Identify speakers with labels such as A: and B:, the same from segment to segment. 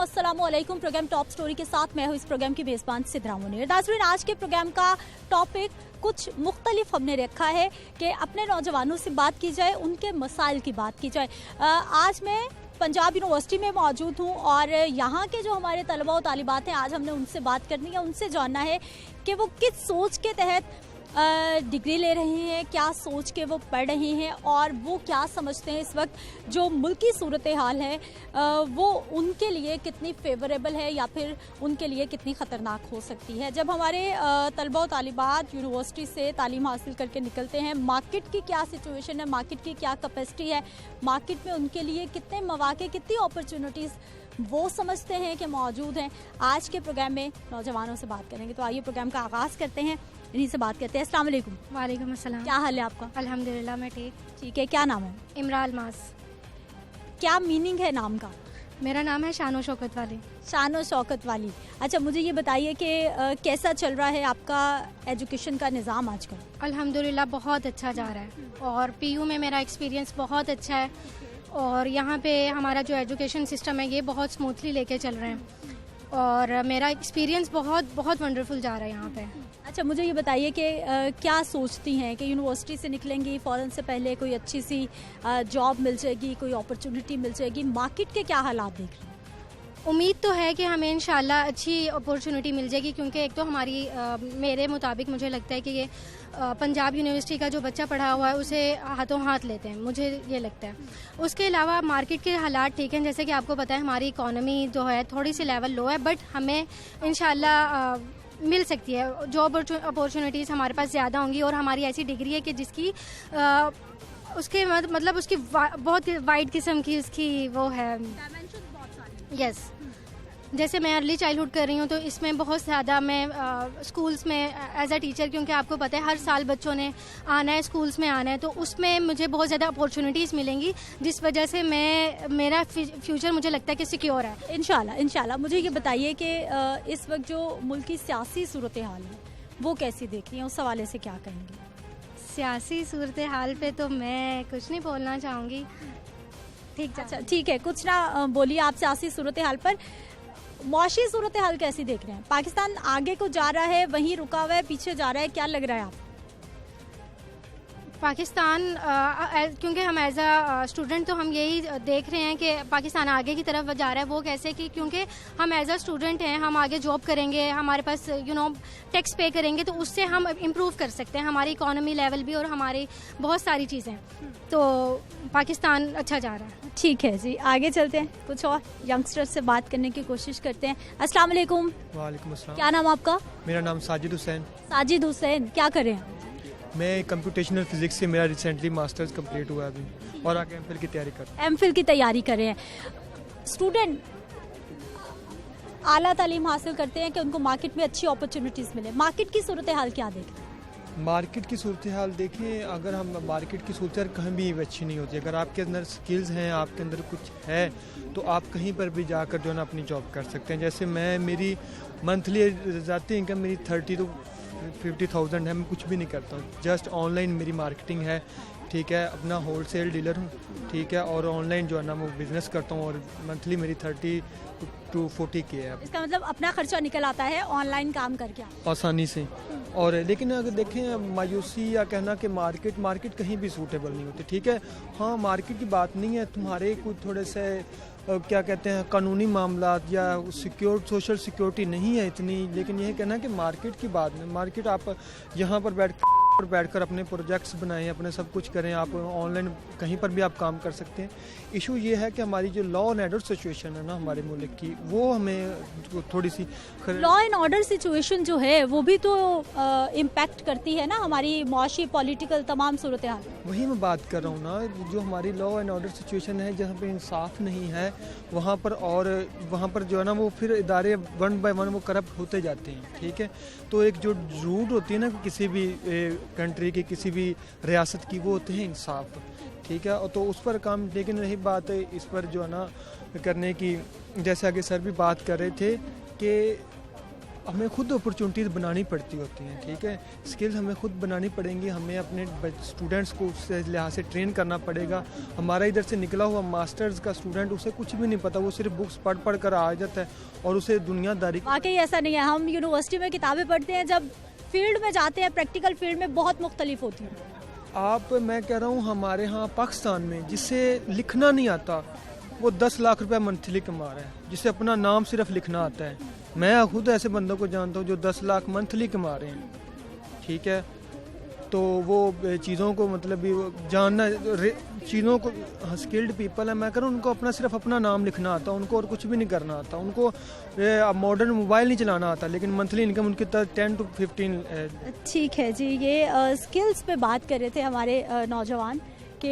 A: अस्सलाम वालेकुम। Programme top story के साथ मैं हूँ इस प्रोग्राम की मेज़बान सिद्रा मुनीर। नाज़रीन, आज के प्रोग्राम का टॉपिक कुछ मुख्तलिफ हमने रखा है कि अपने नौजवानों से बात की जाए, उनके मसाइल की बात की जाए। आज मैं पंजाब यूनिवर्सिटी में मौजूद हूँ और यहाँ के जो हमारे तलबा और तालिबात हैं, आज हमने उनसे बात करनी है, उनसे जानना है कि वो किस सोच के तहत डिग्री ले रहे हैं, क्या सोच के वो पढ़ रहे हैं और वो क्या समझते हैं इस वक्त जो मुल्की सूरत हाल है वो उनके लिए कितनी फेवरेबल है या फिर उनके लिए कितनी ख़तरनाक हो सकती है। जब हमारे तलबा और तालिबात यूनिवर्सिटी से तालीम हासिल करके निकलते हैं, मार्केट की क्या सिचुएशन है, मार्केट की क्या कैपेसिटी है, मार्केट में उनके लिए कितने मौके, कितनी अपॉर्चुनिटीज़ वो समझते हैं कि मौजूद हैं। आज के प्रोग्राम में नौजवानों से बात करेंगे, तो आइए प्रोग्राम का आगाज़ करते हैं, इन्हीं से बात करते हैं। अस्सलाम वालेकुम।
B: वालेकुम अस्सलाम।
A: क्या हाल है आपका?
B: अल्हम्दुलिल्लाह, मैं ठीक
A: है। क्या नाम है?
B: इमरान अल्मास।
A: क्या मीनिंग है नाम का?
B: मेरा नाम है शानो शौकत वाली।
A: शानो शौकत वाली। अच्छा, मुझे ये बताइए कि कैसा चल रहा है आपका एजुकेशन का निज़ाम आजकल?
B: अल्हम्दुलिल्लाह बहुत अच्छा जा रहा है और पीयू में मेरा एक्सपीरियंस बहुत अच्छा है और यहाँ पे हमारा जो एजुकेशन सिस्टम है ये बहुत स्मूथली लेके चल रहे हैं और मेरा एक्सपीरियंस बहुत बहुत वंडरफुल जा रहा है यहाँ पे।
A: अच्छा, मुझे ये बताइए कि क्या सोचती हैं कि यूनिवर्सिटी से निकलेंगी, फ़ौरन से पहले कोई अच्छी सी जॉब मिल जाएगी, कोई अपॉर्चुनिटी मिल जाएगी, मार्केट के क्या हालात देख रही हैं?
B: उम्मीद तो है कि हमें इंशाल्लाह अच्छी अपॉर्चुनिटी मिल जाएगी, क्योंकि एक तो हमारी मेरे मुताबिक मुझे लगता है कि ये पंजाब यूनिवर्सिटी का जो बच्चा पढ़ा हुआ है उसे हाथों हाथ लेते हैं, मुझे ये लगता है। उसके अलावा मार्केट के हालात ठीक हैं, जैसे कि आपको पता है हमारी इकॉनमी जो है थोड़ी सी लेवल लो है, बट हमें इंशाल्लाह मिल सकती है। जॉब अपॉर्चुनिटीज़ हमारे पास ज़्यादा होंगी और हमारी ऐसी डिग्री है कि जिसकी उसके मतलब उसकी बहुत वाइड किस्म की उसकी वो है। यस, जैसे मैं अर्ली चाइल्डहुड कर रही हूँ तो इसमें बहुत ज़्यादा मैं स्कूल्स में एज अ टीचर, क्योंकि आपको पता है हर साल बच्चों ने आना है, स्कूल्स में आना है, तो उसमें मुझे बहुत ज़्यादा अपॉर्चुनिटीज़ मिलेंगी, जिस वजह से मेरा फ्यूचर मुझे लगता है कि सिक्योर है।
A: इंशाल्लाह। मुझे ये बताइए कि इस वक्त जो मुल्क की सियासी सूरत हाल है वो कैसी देख रही हैं, उस हवाले से क्या कहेंगे?
B: सियासी सूरत हाल पे तो मैं कुछ नहीं बोलना चाहूँगी।
A: ठीक है, कुछ ना बोलिए आप सियासी सूरत हाल पर। मौशी सूरत हाल कैसी देख रहे हैं? पाकिस्तान आगे को जा रहा है, वहीं रुका हुआ है, पीछे जा रहा है, क्या लग रहा है आप?
B: पाकिस्तान क्योंकि हम एज अ स्टूडेंट तो हम यही देख रहे हैं कि पाकिस्तान आगे की तरफ जा रहा है। वो कैसे कि क्योंकि हम एज अ स्टूडेंट हैं, हम आगे जॉब करेंगे, हमारे पास टैक्स पे करेंगे, तो उससे हम इम्प्रूव कर सकते हैं हमारी इकोनॉमी लेवल भी और हमारी बहुत सारी चीज़ें। तो पाकिस्तान अच्छा जा रहा है।
A: ठीक है जी, आगे चलते हैं, कुछ और यंगस्टर से बात करने की कोशिश करते हैं। अस्सलाम वालेकुम।
C: वालेकुम अस्सलाम।
A: क्या नाम आपका?
C: मेरा नाम साजिद हुसैन।
A: साजिद हुसैन, क्या कर रहे हैं?
C: मैं कंप्यूटेशनल फिजिक्स से मेरा रिसेंटली मास्टर्स कंप्लीट हुआ है अभी और आगे एमफिल की तैयारी कर रहा हूँ।
A: एमफिल की तैयारी कर रहे हैं। स्टूडेंट आला तालीम हासिल करते हैं कि उनको मार्केट में अच्छी अपॉर्चुनिटीज़ मिले, मार्केट की सूरत हाल क्या देख रहे हैं?
C: मार्केट की सूरत हाल देखिए, अगर हम मार्केट की सूरत हाल कहीं भी अच्छी नहीं होती। अगर आपके अंदर स्किल्स हैं, आपके अंदर कुछ है, तो आप कहीं पर भी जाकर जो है ना अपनी जॉब कर सकते हैं। जैसे मेरी मंथली ज़ाती इनकम मेरी 30 to 50,000 है। मैं कुछ भी नहीं करता हूँ, जस्ट ऑनलाइन मेरी मार्केटिंग है, ठीक है, अपना होलसेल डीलर हूँ, ठीक है, और ऑनलाइन जो है ना मैं बिज़नेस करता हूँ और मंथली मेरी 30 to 40 की है।
A: इसका मतलब अपना खर्चा निकल आता है ऑनलाइन काम करके
C: आसानी से। और लेकिन अगर देखें मायूसी या कहना कि मार्केट कहीं भी सूटेबल नहीं होती, ठीक है। हाँ, मार्केट की बात नहीं है, तुम्हारे कुछ थोड़े से क्या कहते हैं कानूनी मामलात या सोशल सिक्योरिटी नहीं है इतनी, लेकिन यह कहना कि मार्केट की बात नहीं। मार्केट आप यहाँ पर बैठकर अपने प्रोजेक्ट्स बनाएं, अपने सब कुछ करें, आप ऑनलाइन कहीं पर भी आप काम कर सकते हैं। इशू ये है कि हमारी जो लॉ एंड ऑर्डर सिचुएशन है ना हमारे मुल्क की, वो हमें थोड़ी सी
A: लॉ एंड ऑर्डर सिचुएशन जो है वो भी तो इम्पैक्ट करती है ना हमारी मौशी पॉलिटिकल तमाम सूरत हाल।
C: वही मैं बात कर रहा हूँ ना, जो हमारी लॉ एंड ऑर्डर सिचुएशन है, जहाँ पे इंसाफ नहीं है वहाँ पर जो है ना वो फिर इदारे वन बाय वन वो करप्ट होते जाते हैं, ठीक है। तो एक जो रूट होती है ना किसी भी कंट्री की, किसी भी रियासत की, वो होते हैं इंसाफ, ठीक है। तो उस पर काम, लेकिन रही बात है इस पर जो है ना करने की, जैसे आगे सर भी बात कर रहे थे कि हमें खुद अपॉर्चुनिटीज़ बनानी पड़ती होती हैं, ठीक है। स्किल्स हमें खुद बनानी पड़ेंगी, हमें अपने स्टूडेंट्स को उस लिहाज से ट्रेन करना पड़ेगा। हमारा इधर से निकला हुआ मास्टर्स का स्टूडेंट, उसे कुछ भी नहीं पता, वो सिर्फ बुक्स पढ़ कर आ जाता है और उसे दुनियादारी।
A: वाकई ऐसा नहीं है, हम यूनिवर्सिटी में किताबें पढ़ते हैं, जब फील्ड में जाते हैं प्रैक्टिकल फील्ड में बहुत मुख्तलिफ होती है।
C: मैं कह रहा हूँ हमारे यहाँ पाकिस्तान में जिसे लिखना नहीं आता वो 10 लाख रुपए मंथली कमा रहा है, जिसे अपना नाम सिर्फ लिखना आता है। मैं खुद ऐसे बंदों को जानता हूँ जो 10 लाख मंथली कमा रहे हैं, ठीक है। तो वो चीज़ों को मतलब भी जानना, चीज़ों को स्किल्ड पीपल है, मैं कह रहा हूँ उनको अपना सिर्फ अपना नाम लिखना आता, उनको और कुछ भी नहीं करना आता, उनको मॉडर्न मोबाइल नहीं चलाना आता, लेकिन मंथली इनकम उनकी 10 to 15 है।
A: ठीक है जी, ये स्किल्स पे बात कर रहे थे हमारे नौजवान कि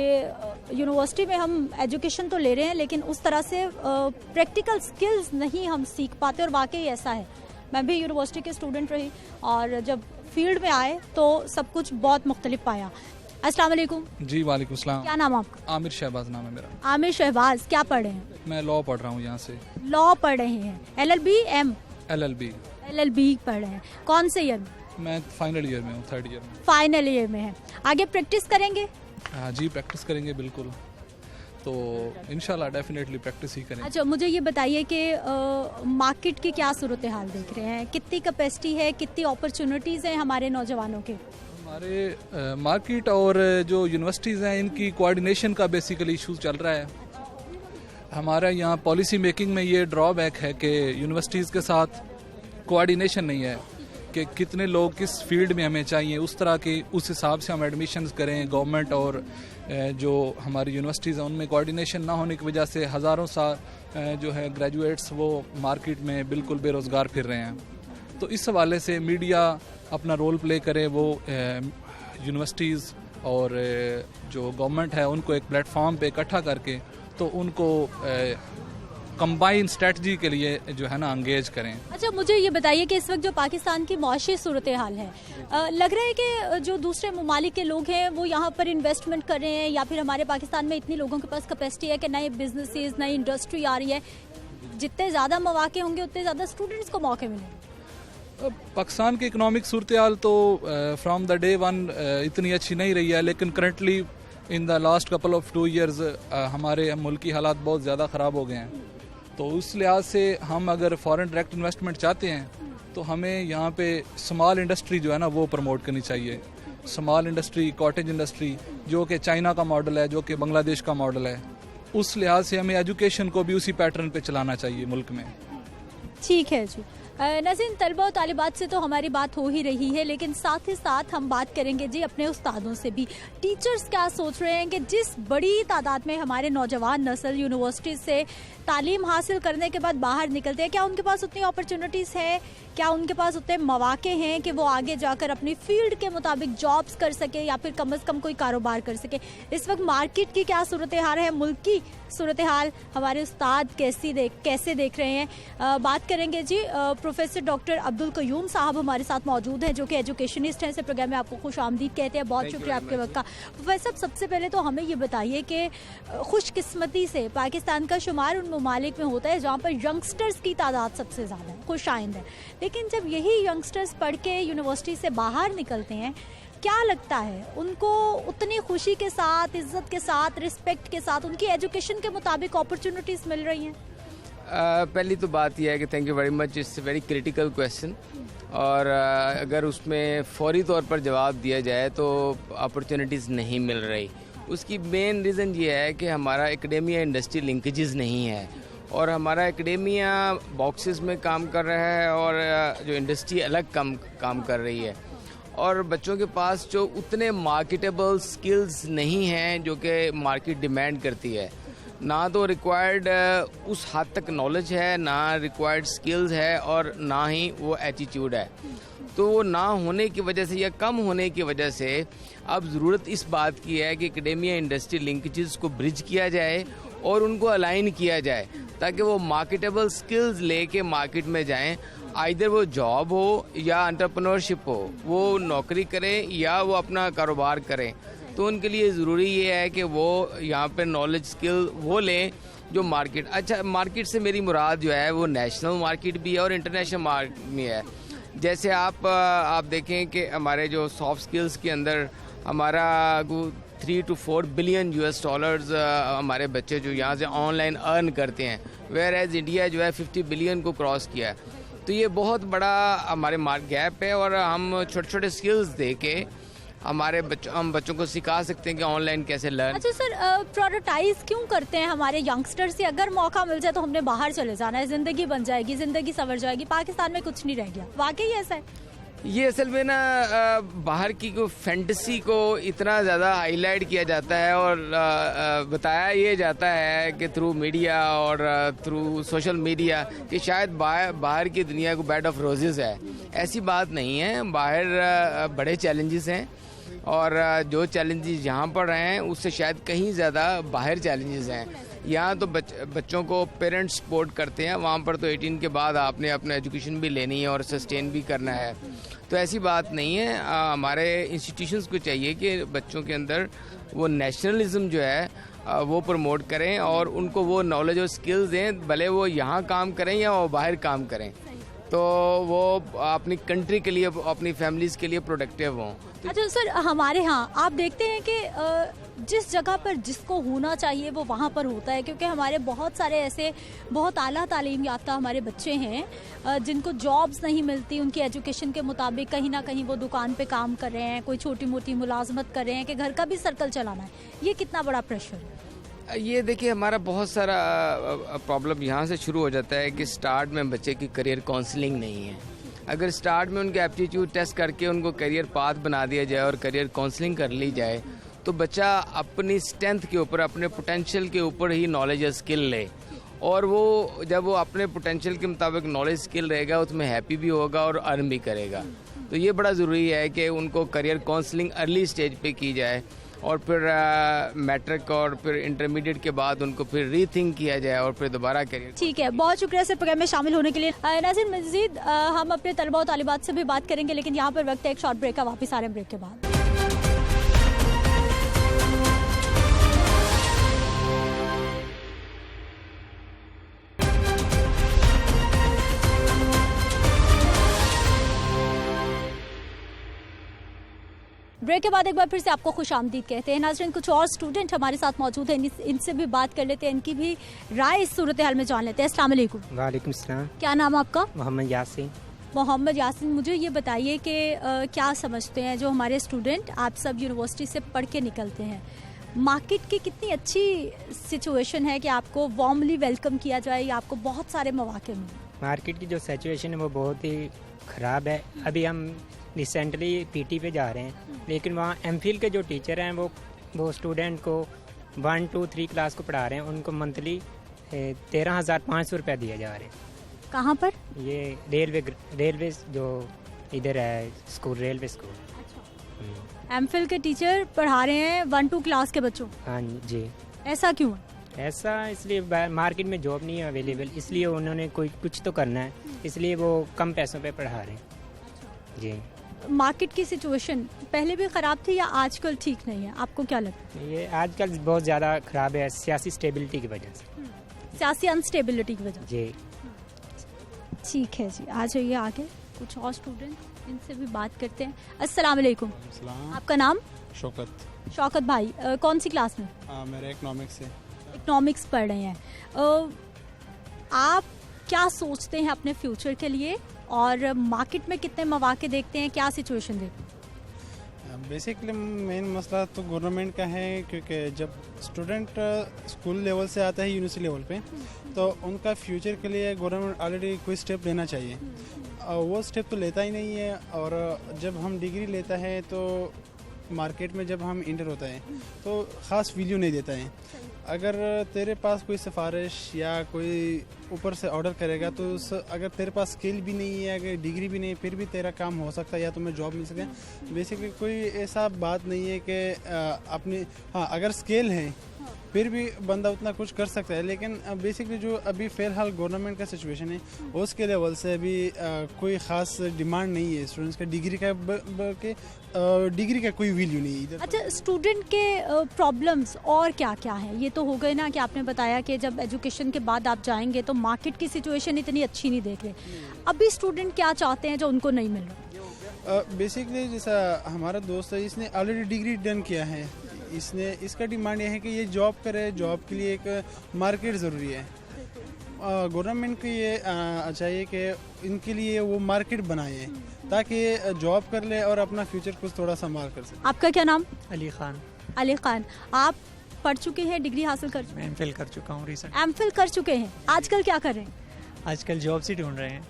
A: यूनिवर्सिटी में हम एजुकेशन तो ले रहे हैं लेकिन उस तरह से प्रैक्टिकल स्किल्स नहीं हम सीख पाते, और वाकई ऐसा है। मैं भी यूनिवर्सिटी के स्टूडेंट रही और जब फील्ड में आए तो सब कुछ बहुत मुख्तलिफ पाया। अस्सलाम वालेकुम।
D: जी वालेकुम सलाम।
A: क्या नाम आपका?
D: आमिर शहबाज नाम है मेरा।
A: आमिर शहबाज, क्या पढ़ रहे हैं?
D: मैं लॉ पढ़ रहा हूँ यहाँ से।
A: लॉ पढ़ रहे हैं,
D: LLB
A: पढ़ रहे हैं। कौन से ईयर में?
D: मैं फाइनल ईयर में हूँ, 3rd ईयर में।
A: फाइनल ईयर में है। आगे प्रैक्टिस करेंगे?
D: हाँ जी, प्रैक्टिस करेंगे बिल्कुल, तो इंशाल्लाह डेफिनेटली प्रैक्टिस ही करेंगे।
A: अच्छा, मुझे ये बताइए कि मार्केट की क्या सूरत हाल देख रहे हैं? कितनी कैपेसिटी है, कितनी अपॉर्चुनिटीज़ हैं हमारे नौजवानों के?
D: हमारे मार्केट और जो यूनिवर्सिटीज़ हैं इनकी कोऑर्डिनेशन का बेसिकली इशू चल रहा है। हमारा यहाँ पॉलिसी मेकिंग में ये ड्रॉबैक है कि यूनिवर्सिटीज़ के साथ कोऑर्डिनेशन नहीं है कि कितने लोग किस फील्ड में हमें चाहिए, उस तरह के उस हिसाब से हम एडमिशन्स करें। गवर्नमेंट और जो हमारी यूनिवर्सिटीज़ हैं उनमें कोऑर्डिनेशन ना होने की वजह से हज़ारों जो है ग्रेजुएट्स वो मार्केट में बिल्कुल बेरोज़गार फिर रहे हैं। तो इस हवाले से मीडिया अपना रोल प्ले करे, वो यूनिवर्सिटीज़ और जो गवर्नमेंट है उनको एक प्लेटफॉर्म पे इकट्ठा करके तो उनको कंबाइन स्ट्रेटजी के लिए जो है ना अंगेज करें।
A: अच्छा, मुझे ये बताइए कि इस वक्त जो पाकिस्तान की मौशी सूरत हाल है, लग रहा है कि जो दूसरे ममालिक के लोग हैं वो यहाँ पर इन्वेस्टमेंट कर रहे हैं, या फिर हमारे पाकिस्तान में इतने लोगों के पास कैपेसिटी है कि नए बिजनेसेस, नई इंडस्ट्री आ रही है, जितने ज़्यादा मौके होंगे उतने ज़्यादा स्टूडेंट्स को मौके मिलेंगे।
D: पाकिस्तान की इकनॉमिक सूरत हाल तो फ्राम द डे वन इतनी अच्छी नहीं रही है, लेकिन currently in the last couple of 2 years हमारे मुल्क की हालात बहुत ज़्यादा ख़राब हो गए हैं। तो उस लिहाज से हम अगर फॉरेन डायरेक्ट इन्वेस्टमेंट चाहते हैं तो हमें यहाँ पे स्मॉल इंडस्ट्री जो है ना वो प्रमोट करनी चाहिए। स्मॉल इंडस्ट्री, कॉटेज इंडस्ट्री, जो कि चाइना का मॉडल है, जो कि बांग्लादेश का मॉडल है, उस लिहाज से हमें एजुकेशन को भी उसी पैटर्न पे चलाना चाहिए मुल्क में।
A: ठीक है जी। नाज़रीन, तलबा और तालिबात से तो हमारी बात हो ही रही है, लेकिन साथ ही साथ हम बात करेंगे जी अपने उस्तादों से भी। टीचर्स क्या सोच रहे हैं कि जिस बड़ी तादाद में हमारे नौजवान नस्ल यूनिवर्सिटी से तालीम हासिल करने के बाद बाहर निकलते हैं, क्या उनके पास उतनी अपॉर्चुनिटीज़ है, क्या उनके पास उतने मौके हैं कि वो आगे जाकर अपनी फील्ड के मुताबिक जॉब्स कर सके या फिर कम अज़ कम कोई कारोबार कर सके? इस वक्त मार्केट की क्या सूरत हाल है, मुल्क की सूरत हाल हमारे उस्ताद कैसे देख रहे हैं? बात करेंगे जी। प्रोफेसर डॉक्टर अब्दुल कयूम साहब हमारे साथ मौजूद हैं, जो कि एजुकेशनिस्ट हैं। इस प्रोग्राम में आपको खुश आमदीद कहते हैं। बहुत शुक्रिया आपके वक्त का। प्रोफेसर, सबसे पहले तो हमें ये बताइए कि खुशकिस्मती से पाकिस्तान का शुमार उन ममालिक में होता है जहाँ पर यंगस्टर्स की तादाद सबसे ज़्यादा है, खुशाइंद है, लेकिन जब यही यंगस्टर्स पढ़ के यूनिवर्सिटी से बाहर निकलते हैं, क्या लगता है उनको उतनी खुशी के साथ, इज्जत के साथ, रिस्पेक्ट के साथ उनकी एजुकेशन के मुताबिक अपॉर्चुनिटीज़ मिल रही हैं?
E: पहली तो बात यह है कि thank you very much, it's very critical question, और अगर उसमें फौरी तौर पर जवाब दिया जाए तो अपॉर्चुनिटीज़ नहीं मिल रही। उसकी मेन रीज़न ये है कि हमारा एकेडेमिया इंडस्ट्री लिंकेजेस नहीं है, और हमारा एकेडेमिया बॉक्सेस में काम कर रहा है और जो इंडस्ट्री अलग काम कर रही है, और बच्चों के पास जो उतने मार्केटेबल स्किल्स नहीं हैं जो कि मार्केट डिमांड करती है। ना तो रिक्वायर्ड उस हद तक नॉलेज है, ना रिक्वायर्ड स्किल्स है, और ना ही वो एटीट्यूड है। तो वो ना होने की वजह से या कम होने की वजह से अब ज़रूरत इस बात की है कि एकेडेमिया इंडस्ट्री लिंकेजेस को ब्रिज किया जाए और उनको अलाइन किया जाए, ताकि वो मार्केटेबल स्किल्स लेके मार्केट में जाएं। आइदर वो जॉब हो या एंटरप्रेन्योरशिप हो, वो नौकरी करें या वो अपना कारोबार करें। تو ان کے لیے ضروری یہ ہے کہ وہ یہاں پہ نالج اسکل وہ لیں جو مارکیٹ. اچھا مارکیٹ سے میری مراد جو ہے وہ نیشنل مارکیٹ بھی ہے اور انٹرنیشنل مارکیٹ بھی ہے. جیسے آپ دیکھیں کہ ہمارے جو سافٹ اسکلس کے اندر ہمارا 3 to 4 بلین $US ہمارے بچے جو یہاں سے آن لائن ارن کرتے ہیں, ویئر ایز انڈیا جو ہے 50 بلین کو کراس کیا ہے. تو یہ بہت بڑا ہمارے گیپ ہے, اور ہم چھوٹے چھوٹے اسکلز دے کے ہم بچوں کو سکھا سکتے ہیں کہ آن لائن کیسے لرن.
A: اچھا سر, پروٹوٹائز کیوں کرتے ہیں ہمارے ینگسٹر سے؟ اگر موقع مل جائے تو ہم نے باہر چلے جانا ہے, زندگی بن جائے گی, زندگی سنور جائے گی, پاکستان میں کچھ نہیں رہ گیا. واقعی ایسا ہے؟
E: یہ اصل میں نا باہر کی کوئی فینٹیسی کو اتنا زیادہ ہائی لائٹ کیا جاتا ہے اور بتایا یہ جاتا ہے کہ تھرو میڈیا اور تھرو سوشل میڈیا کہ شاید باہر کی دنیا کو بیڈ آف روزز ہے. ایسی بات نہیں ہے. باہر بڑے چیلنجز ہیں, اور جو چیلنجز یہاں پر رہے ہیں اس سے شاید کہیں زیادہ باہر چیلنجز ہیں. یہاں تو بچوں کو پیرنٹس سپورٹ کرتے ہیں, وہاں پر تو 18 کے بعد آپ نے اپنا ایجوکیشن بھی لینی ہے اور سسٹین بھی کرنا ہے. تو ایسی بات نہیں ہے. ہمارے انسٹیٹیوشنز کو چاہیے کہ بچوں کے اندر وہ نیشنلزم جو ہے وہ پروموٹ کریں اور ان کو وہ نالج اور اسکلز دیں, بھلے وہ یہاں کام کریں یا وہ باہر کام کریں, تو وہ اپنی کنٹری کے لیے, اپنی فیملیز کے لیے پروڈکٹیو ہوں.
A: اچھا سر, ہمارے ہاں آپ دیکھتے ہیں کہ جس جگہ پر جس کو ہونا چاہیے وہ وہاں پر ہوتا ہے, کیونکہ ہمارے بہت سارے ایسے بہت اعلیٰ تعلیم یافتہ ہمارے بچے ہیں جن کو جابز نہیں ملتی ان کی ایجوکیشن کے مطابق. کہیں نہ کہیں وہ دکان پہ کام کر رہے ہیں, کوئی چھوٹی موٹی ملازمت کر رہے ہیں کہ گھر کا بھی سرکل چلانا ہے. یہ کتنا بڑا پریشر ہے؟
E: یہ دیکھیے ہمارا بہت سارا پرابلم یہاں سے شروع ہو جاتا ہے کہ سٹارٹ میں بچے کی کریئر کاؤنسلنگ نہیں ہے. اگر سٹارٹ میں ان کے ایپٹیٹیوڈ ٹیسٹ کر کے ان کو کریئر پاتھ بنا دیا جائے اور کریئر کاؤنسلنگ کر لی جائے تو بچہ اپنی اسٹرینتھ کے اوپر, اپنے پوٹینشیل کے اوپر ہی نالج اور اسکل لے, اور وہ جب وہ اپنے پوٹینشیل کے مطابق نالج اسکل رہے گا اس میں ہیپی بھی ہوگا اور ارن بھی کرے گا. تو یہ بڑا ضروری ہے کہ ان کو کریئر کاؤنسلنگ ارلی اسٹیج پہ کی جائے, اور پھر میٹرک اور پھر انٹرمیڈیٹ کے بعد ان کو پھر ری تھنک کیا جائے اور پھر دوبارہ کریئر.
A: ٹھیک ہے, بہت شکریہ سر پروگرام میں شامل ہونے کے لیے. ناظرین مزید ہم اپنے طلباء و طالبات سے بھی بات کریں گے, لیکن یہاں پر وقت ہے ایک شارٹ بریک کا. واپس آ رہے ہیں بریک کے بعد. بریک کے بعد ایک بار پھر سے آپ کو خوش آمدید کہتے ہیں. ناظرین کچھ اور اسٹوڈنٹ ہمارے ساتھ موجود ہیں, ان سے بھی بات کر لیتے ہیں, ان کی بھی رائے اس صورتحال میں جان لیتے ہیں. السلام علیکم.
F: وعلیکم السلام.
A: کیا نام آپ کا؟
F: محمد یاسین.
A: محمد یاسین, مجھے یہ بتائیے کہ کیا سمجھتے ہیں جو ہمارے اسٹوڈنٹ آپ سب یونیورسٹی سے پڑھ کے نکلتے ہیں, مارکیٹ کی کتنی اچھی سچویشن ہے کہ آپ کو وارملی ویلکم کیا جائے یا آپ کو بہت سارے مواقع ملیں؟
F: مارکیٹ کی جو سچویشن ہے وہ بہت ہی خراب ہے. ابھی ہم ریسنٹلی پی ٹی پہ جا رہے ہیں, لیکن وہاں ایم فل کے جو ٹیچر ہیں وہ اسٹوڈنٹ کو 1 2 3 کلاس کو پڑھا رہے ہیں, ان کو منتھلی 13,500 روپے دیا جا رہے ہیں.
A: کہاں پر؟
F: یہ ریلوے جو ادھر ہے school, railway school.
A: M Phil کے ٹیچر پڑھا رہے ہیں 1 2 کلاس کے بچوں؟
F: ہاں جی.
A: ایسا کیوں ہے؟
F: ایسا اس لیے مارکیٹ میں جاب نہیں ہے اویلیبل, اس لیے انہوں نے کچھ تو کرنا ہے, اس لیے وہ کم پیسوں پہ پڑھا رہے ہیں. جی.
A: مارکیٹ کی سچویشن پہلے بھی خراب تھی یا آج کل ٹھیک نہیں ہے؟ آپ کو کیا لگتا ہے؟
F: یہ آج کل بہت زیادہ خراب ہے سیاسی اسٹیبلٹی کی وجہ سے.
A: سیاسی انسٹیبلٹی کی وجہ سے.
F: جی.
A: ٹھیک ہے جی, آ جائیے آگے. کچھ اور اسٹوڈنٹ, ان سے بھی بات کرتے ہیں. السلام علیکم. آپ کا نام؟
G: شوکت.
A: شوکت بھائی, کون سی کلاس میں؟
G: میرے اکنامکس ہے.
A: اکنامکس پڑھ رہے ہیں. آپ کیا سوچتے ہیں اپنے فیوچر کے لیے, اور مارکیٹ میں کتنے مواقع دیکھتے ہیں, کیا سچویشن دیکھتے ہیں؟
G: بیسکلی مین مسئلہ تو گورنمنٹ کا ہے, کیونکہ جب اسٹوڈنٹ اسکول لیول سے آتا ہے یونیورسٹی لیول پہ تو ان کا فیوچر کے لیے گورنمنٹ آلریڈی کوئی اسٹیپ لینا چاہیے. وہ اسٹیپ تو لیتا ہی نہیں ہے, اور جب ہم ڈگری لیتا ہے تو مارکیٹ میں جب ہم انٹر ہوتا ہے تو خاص ویلیو نہیں دیتا ہے. اگر تیرے پاس کوئی سفارش یا کوئی اوپر سے آرڈر کرے گا تو اگر تیرے پاس اسکل بھی نہیں ہے, اگر ڈگری بھی نہیں ہے, پھر بھی تیرا کام ہو سکتا ہے یا تمہیں جاب مل سکے. بیسکلی کوئی ایسا بات نہیں ہے کہ اپنی, ہاں اگر اسکل ہے फिर भी बंदा उतना कुछ कर सकता है। लेकिन बेसिकली जो अभी फ़िलहाल गवर्नमेंट का सिचुएशन है उसके लेवल से अभी कोई ख़ास डिमांड नहीं है स्टूडेंट्स का डिग्री का, बल्कि डिग्री का कोई वैल्यू नहीं है इधर।
A: अच्छा, स्टूडेंट के प्रॉब्लम्स और क्या क्या हैं? ये तो हो गए ना कि आपने बताया कि जब एजुकेशन के बाद आप जाएंगे तो मार्केट की सिचुएशन इतनी अच्छी नहीं देख रहे, अभी स्टूडेंट क्या चाहते हैं जो उनको नहीं मिल रहा?
G: बेसिकली जैसा हमारा दोस्त है, इसने ऑलरेडी डिग्री डन किया है, इसका डिमांड ये है कि ये जॉब करे, जॉब के लिए एक मार्केट ज़रूरी है। गवर्नमेंट को ये चाहिए कि इनके लिए वो मार्केट बनाए ताकि जॉब कर ले और अपना फ्यूचर कुछ थोड़ा संभाल कर सके।
A: आपका क्या नाम?
H: अली खान।
A: अली खान, आप पढ़ चुके हैं, डिग्री हासिल कर चुके हैं?
H: एमफिल कर चुका हूँ रिसेंट।
A: एमफिल कर चुके हैं, आजकल क्या कर रहे हैं?
H: आजकल जॉब ही ढूंढ रहे हैं।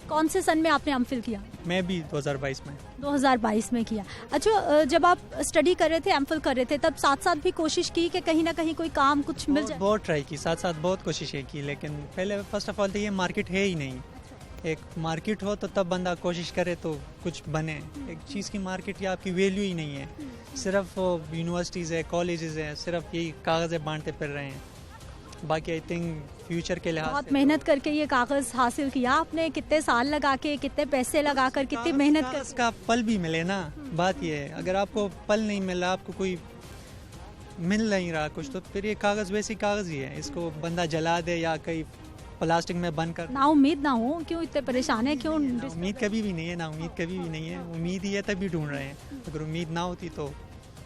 A: कौन से सन में आपने एमफिल किया?
H: मैं भी 2022 में।
A: 2022 में किया। अच्छा, जब आप स्टडी कर रहे थे, एमफिल कर रहे थे, तब साथ साथ भी कोशिश की कि कहीं ना कहीं कोई काम कुछ मिल जाए?
H: बहुत ट्राई की, साथ साथ बहुत कोशिशें की, लेकिन पहले फर्स्ट ऑफ ऑल तो ये मार्केट है ही नहीं। एक मार्केट हो तो तब बंदा कोशिश करे तो कुछ बने। एक चीज़ की मार्केट या आपकी वैल्यू ही नहीं है, सिर्फ यूनिवर्सिटीज़ है, कॉलेजेस हैं, सिर्फ यही कागज़ें बांटते फिर रहे हैं। बाकी आई थिंक फ्यूचर के लिहाज
A: बहुत मेहनत करके ये कागज़ हासिल किया आपने, कितने साल लगा के, कितने पैसे लगा कर, कितनी मेहनत कर?
H: इसका पल भी मिले ना, बात ये है। अगर आपको पल नहीं मिला, आपको कोई मिल नहीं रहा कुछ, तो फिर ये कागज़ वैसी कागज़ ही है, इसको बंदा जला दे या कहीं प्लास्टिक में बंद कर।
A: ना उम्मीद ना हो, क्यों इतने परेशान है, क्यों?
H: उम्मीद कभी भी नहीं है, ना उम्मीद कभी भी नहीं है। उम्मीद ही है तभी ढूंढ रहे हैं, अगर उम्मीद ना होती तो।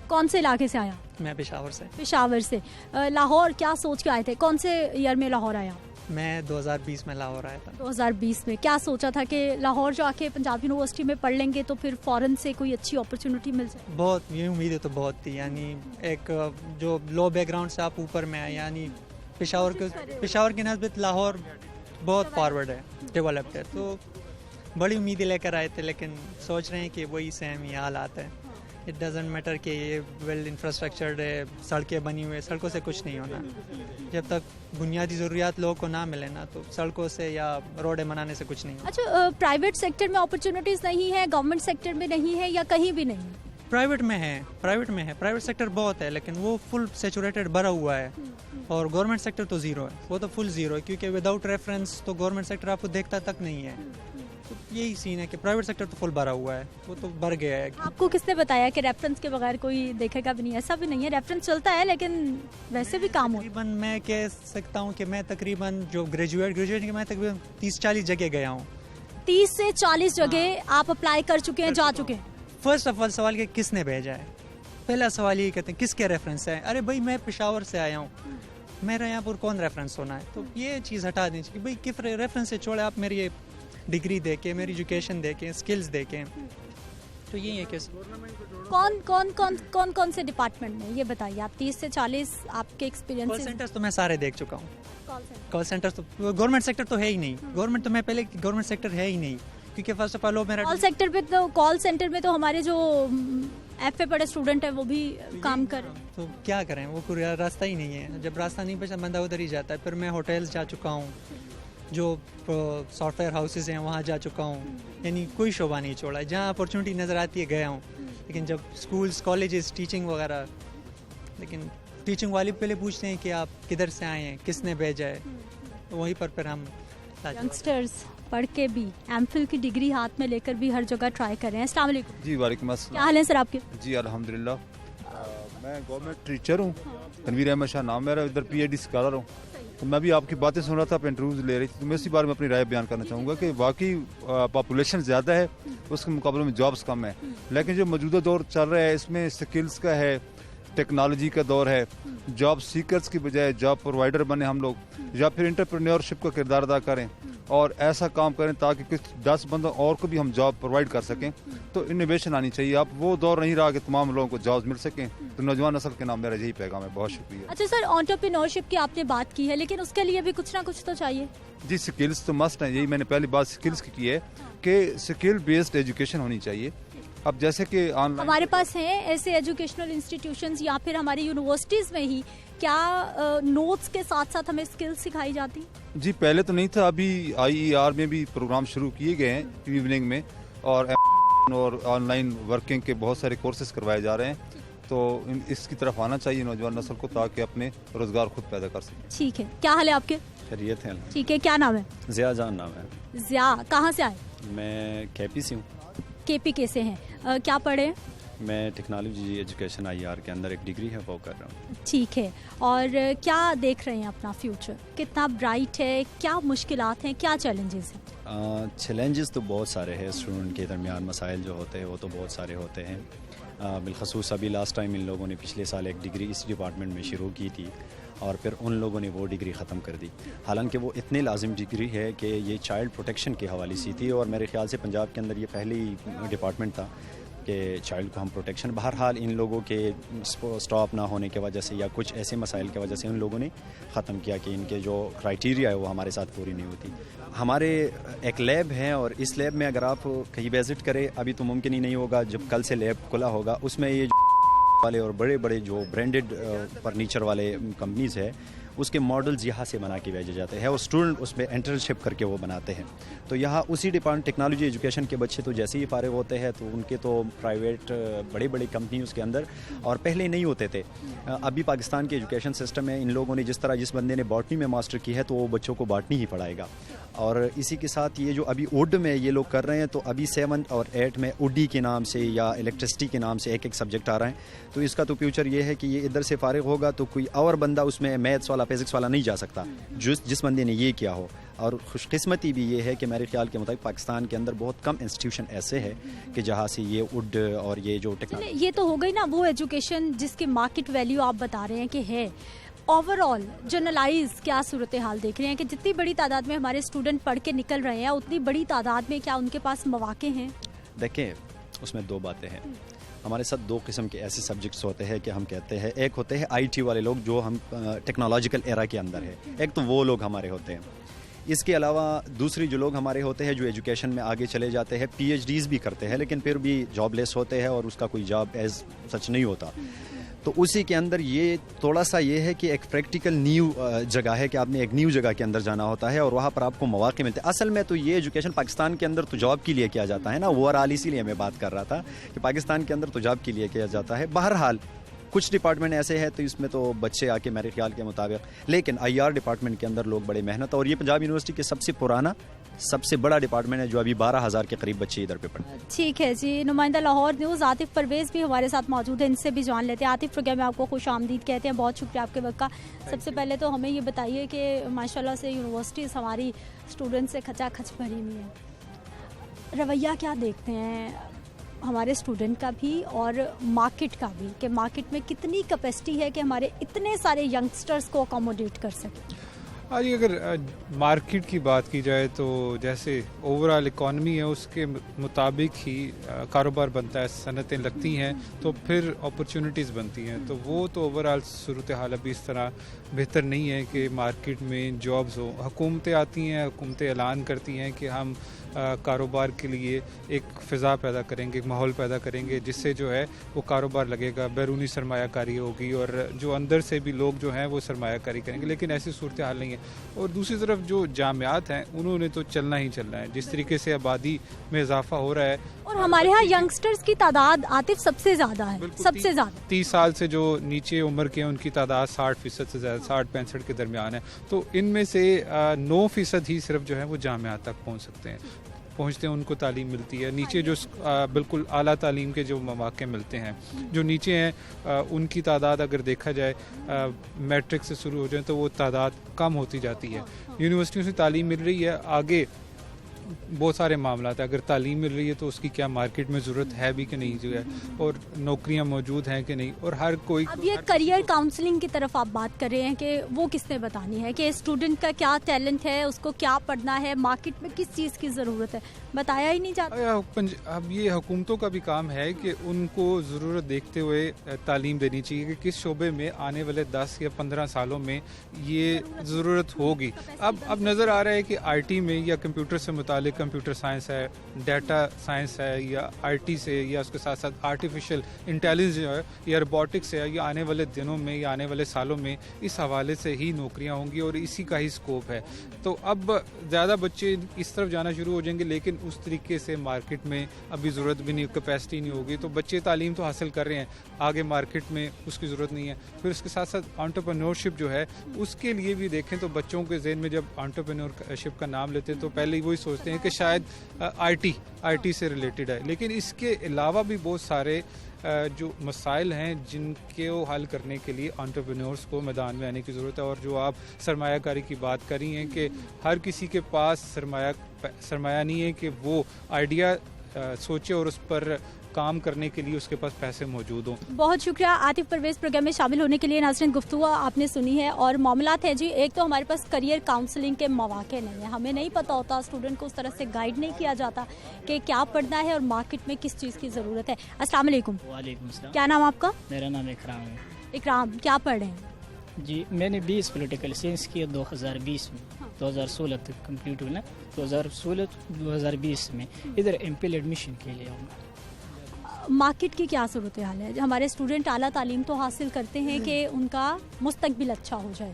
A: कौन से इलाके से आया?
H: मैं पेशावर से।
A: पेशावर से। लाहौर क्या सोच के आए थे? कौन से ईयर में लाहौर आया?
H: मैं 2020 में लाहौर आया था।
A: 2020 में क्या सोचा था कि लाहौर जाके पंजाब यूनिवर्सिटी में पढ़ लेंगे तो फिर फॉरेन से कोई अच्छी अपॉर्चुनिटी मिल जाए?
H: बहुत, ये उम्मीदें तो बहुत थी। यानी एक जो लो बैकग्राउंड से आप ऊपर में आए, यानी पेशावर की नस्बत लाहौर बहुत फॉरवर्ड है, डेवलप्ड है, तो बड़ी उम्मीदें लेकर आए थे, लेकिन सोच रहे हैं कि वही सेम ही हालात है। इट डजेंट मैटर कि ये वेल इंफ्रास्ट्रक्चर्ड है, सड़कें बनी हुई है, सड़कों से कुछ नहीं होना। जब तक बुनियादी ज़रूरियात लोगों को ना मिले ना, तो सड़कों से या रोडें बनाने से कुछ नहीं होना।
A: अच्छा, प्राइवेट सेक्टर में अपॉर्चुनिटीज़ नहीं है, गवर्नमेंट सेक्टर में नहीं है, या कहीं भी नहीं?
H: प्राइवेट में है, प्राइवेट सेक्टर बहुत है, लेकिन वो फुल सेचुरेटेड भरा हुआ है, और गवर्नमेंट सेक्टर तो ज़ीरो है, वो तो फुल ज़ीरो है, क्योंकि विदाउट रेफरेंस तो गवर्नमेंट सेक्टर आपको देखता तक नहीं है। तो यही सीन है कि प्राइवेट सेक्टर तो फुल भरा हुआ है, वो तो भर गया है।
A: आपको किसने बताया कि रेफरेंस के बगैर कोई देखेगा भी नहीं? ऐसा भी नहीं है, रेफरेंस चलता है, लेकिन वैसे भी काम होता है।
H: तकरीबन मैं कह सकता हूँ कि मैं तकरीबन जो ग्रेजुएट की मैं तकरीबन 30-40 जगह गया हूँ।
A: 30 से 40 जगह आप अप्लाई कर चुके हैं, जा चुके हैं?
H: फर्स्ट ऑफ ऑल सवाल कि किसने भेजा है, पहला सवाल ये कहते हैं किसके रेफरेंस है। अरे भाई मैं पेशावर से आया हूँ, मेरा यहाँ पर कौन रेफरेंस होना है? तो ये चीज़ हटा देनी चाहिए। भाई किस रेफरेंस से छोड़े, आप मेरी ये डिग्री देके, मेरी एजुकेशन देके, स्किल्स देके, तो यही है कि
A: कौन से डिपार्टमेंट में, ये बताइए आप। 30 से 40 आपके एक्सपीरियंस?
H: कॉल सेंटर्स तो मैं सारे देख चुका हूँ। कॉल सेंटर्स तो गवर्नमेंट सेक्टर तो है ही नहीं, गवर्नमेंट तो मैं पहले गवर्नमेंट सेक्टर है ही नहीं, क्योंकि फर्स्ट ऑफ ऑल वो मेरा
A: कॉल सेंटर में तो हमारे जो एफए पढ़े स्टूडेंट है वो भी काम कर रहे हैं।
H: तो क्या करें, वो कोई रास्ता ही नहीं है। जब रास्ता नहीं बचा बंदा उधर ही जाता है। फिर मैं होटल्स जा चुका हूँ, जो सॉफ्टवेयर हाउसेज हैं वहाँ जा चुका हूँ, यानी कोई शोबा नहीं छोड़ा, जहाँ अपॉर्चुनिटी नज़र आती है गया हूँ। लेकिन जब स्कूल्स, कॉलेजेस, टीचिंग वगैरह, लेकिन टीचिंग वाले पहले पूछते हैं कि आप किधर से आए हैं, किसने भेजा है, तो वहीं पर फिर हम
A: यंगस्टर्स पढ़ के भी एमफिल की डिग्री हाथ में लेकर भी हर जगह ट्राई कर रहे हैं। अस्सलाम वालेकुम।
I: जी वालेकुम अस्सलाम।
A: क्या हाल है सर आपके?
I: जी अल्हम्दुलिल्लाह। मैं गवर्नमेंट टीचर हूँ, तनवीर अहमद शाह नाम मेरा, इधर PhD स्कॉलर हूँ। तो मैं भी आपकी बातें सुन रहा था, आप इंटरव्यूज़ ले रही थी, तो मैं इसी बारे में अपनी राय बयान करना चाहूँगा कि वाकई पॉपुलेशन ज़्यादा है, उसके मुकाबले में जॉब्स कम है। लेकिन जो मौजूदा दौर चल रहा है इसमें स्किल्स का है, टेक्नोलॉजी का दौर है। जॉब सीकर्स की बजाय जॉब प्रोवाइडर बने हम लोग, या फिर एंटरप्रेन्योरशिप का किरदार अदा करें और ऐसा काम करें ताकि कुछ 10 बंदों और को भी हम जॉब प्रोवाइड कर सकें। तो इनोवेशन आनी चाहिए। अब वो दौर नहीं रहा कि तमाम लोगों को जॉब मिल सकें। तो नौजवान नस्ल के नाम मेरा यही पैगाम है। बहुत शुक्रिया।
A: अच्छा सर, एंटरप्रेन्योरशिप की आपने बात की है, लेकिन उसके लिए भी कुछ ना कुछ तो चाहिए।
I: जी, स्किल्स तो मस्ट है। यही मैंने पहली बात स्किल्स की है कि स्किल बेस्ड एजुकेशन होनी चाहिए। अब जैसे कि
A: हमारे पास हैं ऐसे एजुकेशनल इंस्टीट्यूशंस या फिर हमारी यूनिवर्सिटीज़ में ही, क्या नोट्स के साथ साथ हमें स्किल्स सिखाई जाती?
I: जी पहले तो नहीं था, अभी IER में भी प्रोग्राम शुरू किए गए हैं इवनिंग में, और ऑनलाइन वर्किंग के बहुत सारे कोर्सेज करवाए जा रहे हैं। تو اس کی طرف آنا چاہیے نوجوان نسل کو تاکہ اپنے روزگار خود پیدا کر سکیں.
A: ٹھیک ہے, کیا حال ہے آپ کے؟
J: خیریت ہے.
A: ٹھیک ہے, کیا نام ہے؟
J: ضیاء جان نام ہے.
A: ضیاء, کہاں سے آئے؟
J: میں کے پی سے ہوں.
A: کے پی کے سے ہیں, کیا پڑھے؟
J: میں ٹیکنالوجی ایجوکیشن IR کے اندر ایک ڈگری ہے وہ کر رہا ہوں.
A: ٹھیک ہے, اور کیا دیکھ رہے ہیں اپنا فیوچر کتنا برائٹ ہے, کیا مشکلات ہیں, کیا چیلنجز ہیں؟
J: چیلنجز تو بہت سارے ہیں. اسٹوڈنٹ کے درمیان مسائل جو ہوتے ہیں وہ تو بہت سارے ہوتے ہیں. بالخصوص ابھی لاسٹ ٹائم ان لوگوں نے پچھلے سال ایک ڈگری اس ڈپارٹمنٹ میں شروع کی تھی اور پھر ان لوگوں نے وہ ڈگری ختم کر دی. حالانکہ وہ اتنے لازم ڈگری ہے کہ یہ چائلڈ پروٹیکشن کے حوالے سے تھی اور میرے خیال سے پنجاب کے اندر یہ پہلی ڈپارٹمنٹ تھا کہ چائلڈ کو ہم پروٹیکشن. بہرحال ان لوگوں کے سٹاپ نہ ہونے کی وجہ سے یا کچھ ایسے مسائل کی وجہ سے ان لوگوں نے ختم کیا کہ ان کے جو کرائٹیریا ہے وہ ہمارے ساتھ پوری نہیں ہوتی. ہمارے ایک لیب ہے اور اس لیب میں اگر آپ کہیں وزٹ کریں, ابھی تو ممکن ہی نہیں ہوگا, جب کل سے لیب کھلا ہوگا اس میں یہ والے اور بڑے بڑے جو برانڈڈ فرنیچر والے کمپنیز ہے اس کے ماڈلز یہاں سے بنا کے بھیجے جاتے ہیں اور اسٹوڈنٹ اس میں انٹرنشپ کر کے وہ بناتے ہیں. تو یہاں اسی ڈپارٹمنٹ ٹیکنالوجی ایجوکیشن کے بچے تو جیسے ہی فارغ ہوتے ہیں تو ان کے تو پرائیویٹ بڑے بڑے کمپنی اس کے اندر, اور پہلے نہیں ہوتے تھے. ابھی پاکستان کے ایجوکیشن سسٹم میں ان لوگوں نے جس بندے نے باٹنی میں ماسٹر کی ہے تو وہ بچوں کو باٹنی ہی پڑھائے گا. اور اسی کے ساتھ یہ جو ابھی اڈ میں یہ لوگ کر رہے ہیں تو ابھی 7 اور 8 میں اڈی کے نام سے یا الیکٹرسٹی کے نام سے ایک سبجیکٹ آ رہا ہے. تو اس کا تو فیوچر یہ ہے کہ یہ ادھر سے فارغ ہوگا تو کوئی اور بندہ اس میں میتھس والا فزکس والا نہیں جا سکتا جس بندے نے یہ کیا ہو. اور خوش قسمتی بھی یہ ہے کہ میرے خیال کے مطابق پاکستان کے اندر بہت کم انسٹیٹیوشن ایسے ہے کہ جہاں سے یہ اڈ اور یہ جو ٹیکنالوجی,
A: یہ تو ہو گئی نا وہ ایجوکیشن جس کی مارکیٹ ویلیو آپ بتا رہے ہیں کہ ہے. اوور آل جنرلائز کیا صورتحال دیکھ رہے ہیں کہ جتنی بڑی تعداد میں ہمارے اسٹوڈنٹ پڑھ کے نکل رہے ہیں اتنی بڑی تعداد میں کیا ان کے پاس مواقع ہیں؟
J: دیکھیں اس میں 2 باتیں ہیں. ہمارے ساتھ 2 قسم کے ایسے سبجیکٹس ہوتے ہیں کہ ہم کہتے ہیں, ایک ہوتے ہیں IT والے لوگ جو ہم ٹیکنالوجیکل ایرا کے اندر ہے, ایک تو وہ لوگ ہمارے ہوتے ہیں. اس کے علاوہ دوسری جو لوگ ہمارے ہوتے ہیں جو ایجوکیشن میں آگے چلے جاتے ہیں, PhDs بھی کرتے ہیں لیکن پھر بھی جاب لیس ہوتے ہیں اور اس کا کوئی جاب ایز سچ نہیں ہوتا. تو اسی کے اندر یہ تھوڑا سا یہ ہے کہ ایک پریکٹیکل نیو جگہ ہے کہ آپ نے ایک نیو جگہ کے اندر جانا ہوتا ہے اور وہاں پر آپ کو مواقع ملتے ہیں. اصل میں تو یہ ایجوکیشن پاکستان کے اندر تو جاب کے لیے کیا جاتا ہے نا, اوورآل اسی لیے میں بات کر رہا تھا کہ پاکستان کے اندر تو جاب کے لیے کیا جاتا ہے. بہرحال کچھ ڈپارٹمنٹ ایسے ہیں تو اس میں تو بچے آ کے میرے خیال کے مطابق, لیکن IR ڈپارٹمنٹ کے اندر لوگ بڑے محنت, اور یہ پنجاب یونیورسٹی کے سب سے پرانا سب سے بڑا ڈپارٹمنٹ ہے جو ابھی 12,000 کے قریب بچے ادھر پہ پڑھتے ہیں.
A: ٹھیک ہے جی, نمائندہ لاہور نیوز عاطف پرویز بھی ہمارے ساتھ موجود ہیں, ان سے بھی جان لیتے ہیں. عاطف, پروگرام میں آپ کو خوش آمدید کہتے ہیں, بہت شکریہ آپ کے وقت کا. سب سے پہلے تو ہمیں یہ بتائیے کہ ماشاءاللہ سے یونیورسٹیز ہماری اسٹوڈنٹ سے کھچا کھچ بھری ہوئی ہیں, رویہ کیا دیکھتے ہیں ہمارے اسٹوڈنٹ کا بھی اور مارکیٹ کا بھی, کہ مارکیٹ میں کتنی کیپیسٹی ہے کہ ہمارے اتنے سارے ینگسٹرز کو اکوموڈیٹ کر سکیں؟
K: ہاں جی, اگر مارکیٹ کی بات کی جائے تو جیسے اوور آل اکانومی ہے اس کے مطابق ہی کاروبار بنتا ہے, صنعتیں لگتی ہیں تو پھر اپرچونٹیز بنتی ہیں. تو وہ تو اوور آل صورتحال ابھی اس طرح بہتر نہیں ہے کہ مارکیٹ میں جابز ہو. حکومتیں آتی ہیں, حکومتیں اعلان کرتی ہیں کہ ہم کاروبار کے لیے ایک فضا پیدا کریں گے, ایک ماحول پیدا کریں گے جس سے جو ہے وہ کاروبار لگے گا, بیرونی سرمایہ کاری ہوگی اور جو اندر سے بھی لوگ جو ہیں وہ سرمایہ کاری کریں گے. لیکن ایسی صورتحال نہیں ہے. اور دوسری طرف جو جامعات ہیں انہوں نے تو چلنا ہی چلنا ہے. جس طریقے سے آبادی میں اضافہ ہو رہا ہے
A: اور ہمارے ہاں ینگسٹرز کی تعداد عاطف سب سے زیادہ ہے, سب سے زیادہ
K: 30 سال سے جو نیچے عمر کے ہیں ان کی تعداد 60% سے زیادہ, 60-65 کے درمیان ہے. تو ان میں سے 9% ہی صرف جو ہے وہ جامعات تک پہنچتے ہیں, ان کو تعلیم ملتی ہے. نیچے جو بالکل اعلیٰ تعلیم کے جو مواقع ملتے ہیں جو نیچے ہیں ان کی تعداد اگر دیکھا جائے میٹرک سے شروع ہو جائے تو وہ تعداد کم ہوتی جاتی ہے. یونیورسٹیوں سے تعلیم مل رہی ہے, آگے بہت سارے معاملات ہیں. اگر تعلیم مل رہی ہے تو اس کی کیا مارکیٹ میں ضرورت ہے بھی کہ نہیں جو ہے, اور نوکریاں موجود ہیں کہ نہیں, اور ہر کوئی.
A: اب یہ کریئر کاؤنسلنگ کی طرف آپ بات کر رہے ہیں کہ وہ کس نے بتانی ہے کہ اسٹوڈنٹ کا کیا ٹیلنٹ ہے, اس کو کیا پڑھنا ہے, مارکیٹ میں کس چیز کی ضرورت ہے, بتایا ہی نہیں جاتا.
K: اب یہ حکومتوں کا بھی کام ہے کہ ان کو ضرورت دیکھتے ہوئے تعلیم دینی چاہیے کہ کس شعبے میں آنے والے 10 یا 15 سالوں میں یہ ضرورت ہوگی. اب نظر آ رہا ہے کہ IT میں یا کمپیوٹر سے متعلق हवाले कंप्यूटर साइंस है, डाटा साइंस है, या आईटी से, या उसके साथ साथ आर्टिफिशियल इंटेलिजेंस जो है, या रोबोटिक्स है, या आने वाले दिनों में या आने वाले सालों में इस हवाले से ही नौकरियां होंगी और इसी का ही स्कोप है। तो अब ज़्यादा बच्चे इस तरफ जाना शुरू हो जाएंगे, लेकिन उस तरीके से मार्केट में अभी ज़रूरत भी नहीं, कैपेसिटी नहीं होगी। तो बच्चे तालीम तो हासिल कर रहे हैं, आगे मार्केट में उसकी ज़रूरत नहीं है। फिर उसके साथ साथ एंटरप्रेन्योरशिप जो है उसके लिए भी देखें तो बच्चों के ज़हन में जब एंटरप्रेन्योरशिप का नाम लेते हैं तो पहले ही वही सोचते हैं कि शायद आईटी से रिलेटेड है, लेकिन इसके अलावा भी बहुत सारे जो मसाइल हैं जिनके वो हल करने के लिए एंटरप्रेन्योर्स को मैदान में आने की ज़रूरत है। और जो आप सरमायाकारी की बात करी हैं कि हर किसी के पास सरमाया नहीं है कि वो आइडिया सोचे और उस पर काम करने के लिए उसके पास पैसे मौजूद हों।
A: बहुत शुक्रिया आतिफ परवेज़ प्रोग्राम में शामिल होने के लिए। नाज़रीन, गुफ्तगू आपने सुनी है और मामलात है जी। एक तो हमारे पास करियर काउंसलिंग के मौके नहीं है, हमें नहीं पता होता, स्टूडेंट को उस तरह से गाइड नहीं किया जाता कि क्या पढ़ना है और मार्केट में किस चीज़ की ज़रूरत है। अस्सलाम वालेकुम।
L: वालेकुम सलाम।
A: क्या नाम आपका?
L: मेरा नाम इकराम है।
A: इकराम, क्या पढ़ रहे हैं?
L: जी, मैंने 20 पॉलिटिकल साइंस किया 2020 में, 2016 तक कंप्लीट हुआ, 2016-2020 में इधर एमपीएल एडमिशन के लिए हूँ।
A: मार्केट की क्या सूरत हाल है? हमारे स्टूडेंट आला तालीम तो हासिल करते हैं कि उनका मुस्तकबिल अच्छा हो जाए,